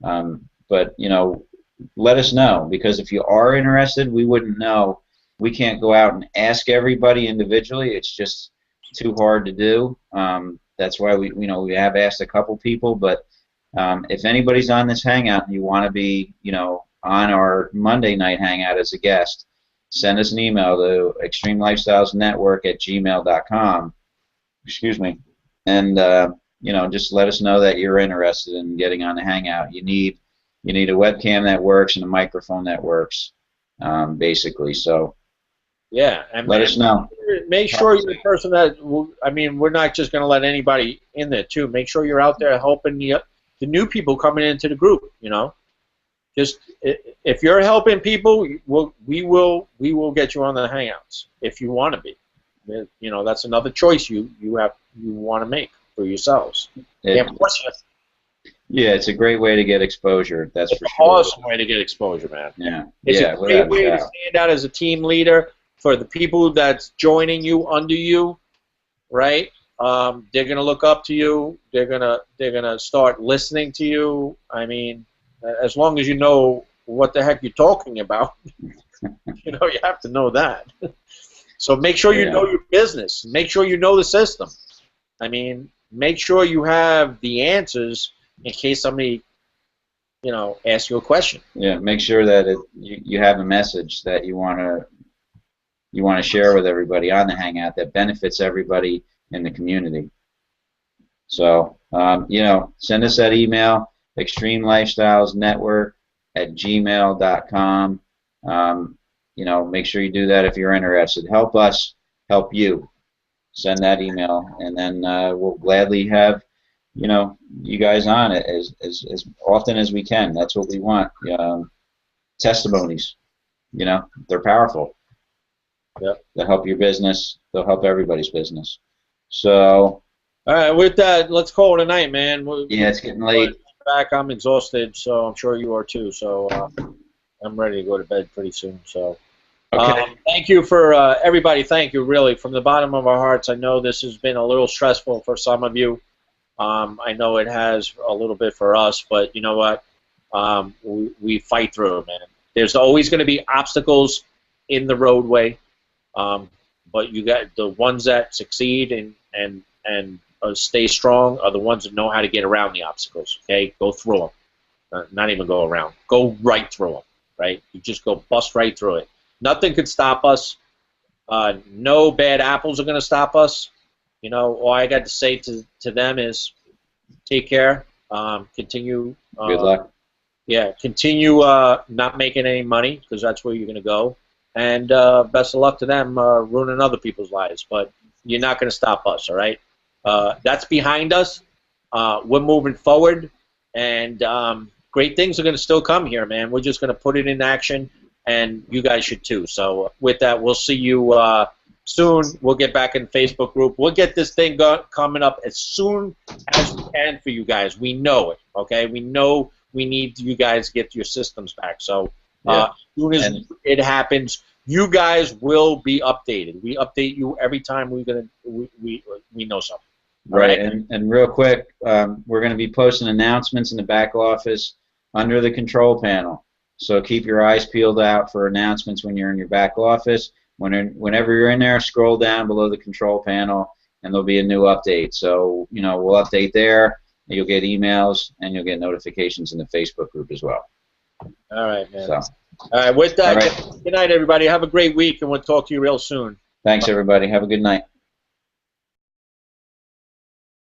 but let us know, because if you are interested, we wouldn't know. We can't go out and ask everybody individually. It's just too hard to do. That's why we have asked a couple people, but if anybody's on this Hangout and you want to be on our Monday night Hangout as a guest, send us an email to extremelifestylesnetwork@gmail.com. Excuse me. And just let us know that you're interested in getting on the Hangout. You need a webcam that works and a microphone that works, basically. So yeah, and let us know. Make sure you're the person that we're not just going to let anybody in there too. Make sure you're out there helping the new people coming into the group. You know, just if you're helping people, we will get you on the Hangouts if you want to be. You know, that's another choice you want to make for yourselves. Yeah, it's a great way to get exposure. That's for sure. Awesome way to get exposure, man. Yeah, it's a great way to stand out as a team leader for the people that's joining you under you, right? They're gonna look up to you. They're gonna start listening to you. I mean, as long as you know what the heck you're talking about, you know, you have to know that. So make sure you know your business. Make sure you know the system. I mean, make sure you have the answers in case somebody, you know, asks you a question. Yeah, make sure that you have a message that you want to share with everybody on the Hangout that benefits everybody in the community. So, you know, send us that email, extremelifestylesnetwork@gmail.com. You know, make sure you do that if you're interested. Help us help you. Send that email, and then we'll gladly have, you know, you guys on it as often as we can. That's what we want. Testimonies, you know, they're powerful. Yep. They'll help your business. They'll help everybody's business. So. All right, with that, let's call it a night, man. Yeah, it's getting late. Back, I'm exhausted, so I'm sure you are too. So I'm ready to go to bed pretty soon. So. Okay. Thank you for everybody. Thank you, really, from the bottom of our hearts. I know this has been a little stressful for some of you. I know it has a little bit for us, but you know what? We fight through it, man. There's always going to be obstacles in the roadway, but you got the ones that succeed and stay strong are the ones that know how to get around the obstacles. Okay, go through them, not even go around. Go right through them. Right? You just go bust right through it. Nothing could stop us. No bad apples are going to stop us. You know, all I got to say to them is take care. Continue. Good luck. Yeah, continue not making any money because that's where you're going to go. And best of luck to them ruining other people's lives. But you're not going to stop us, all right? That's behind us. We're moving forward. And great things are going to still come here, man. We're just going to put it in action. And you guys should too. So with that, we'll see you soon. We'll get back in the Facebook group. We'll get this thing coming up as soon as we can for you guys. We know it, okay? We know we need you guys to get your systems back. So as soon as it happens, you guys will be updated. We update you every time we know something. Right. And real quick, we're going to be posting announcements in the back office under the control panel. So keep your eyes peeled out for announcements when you're in your back office. Whenever you're in there, scroll down below the control panel, and there'll be a new update. So, you know, we'll update there. You'll get emails, and you'll get notifications in the Facebook group as well. All right, man. So, all right, with that, good night, everybody. Have a great week, and we'll talk to you real soon. Thanks, everybody. Have a good night.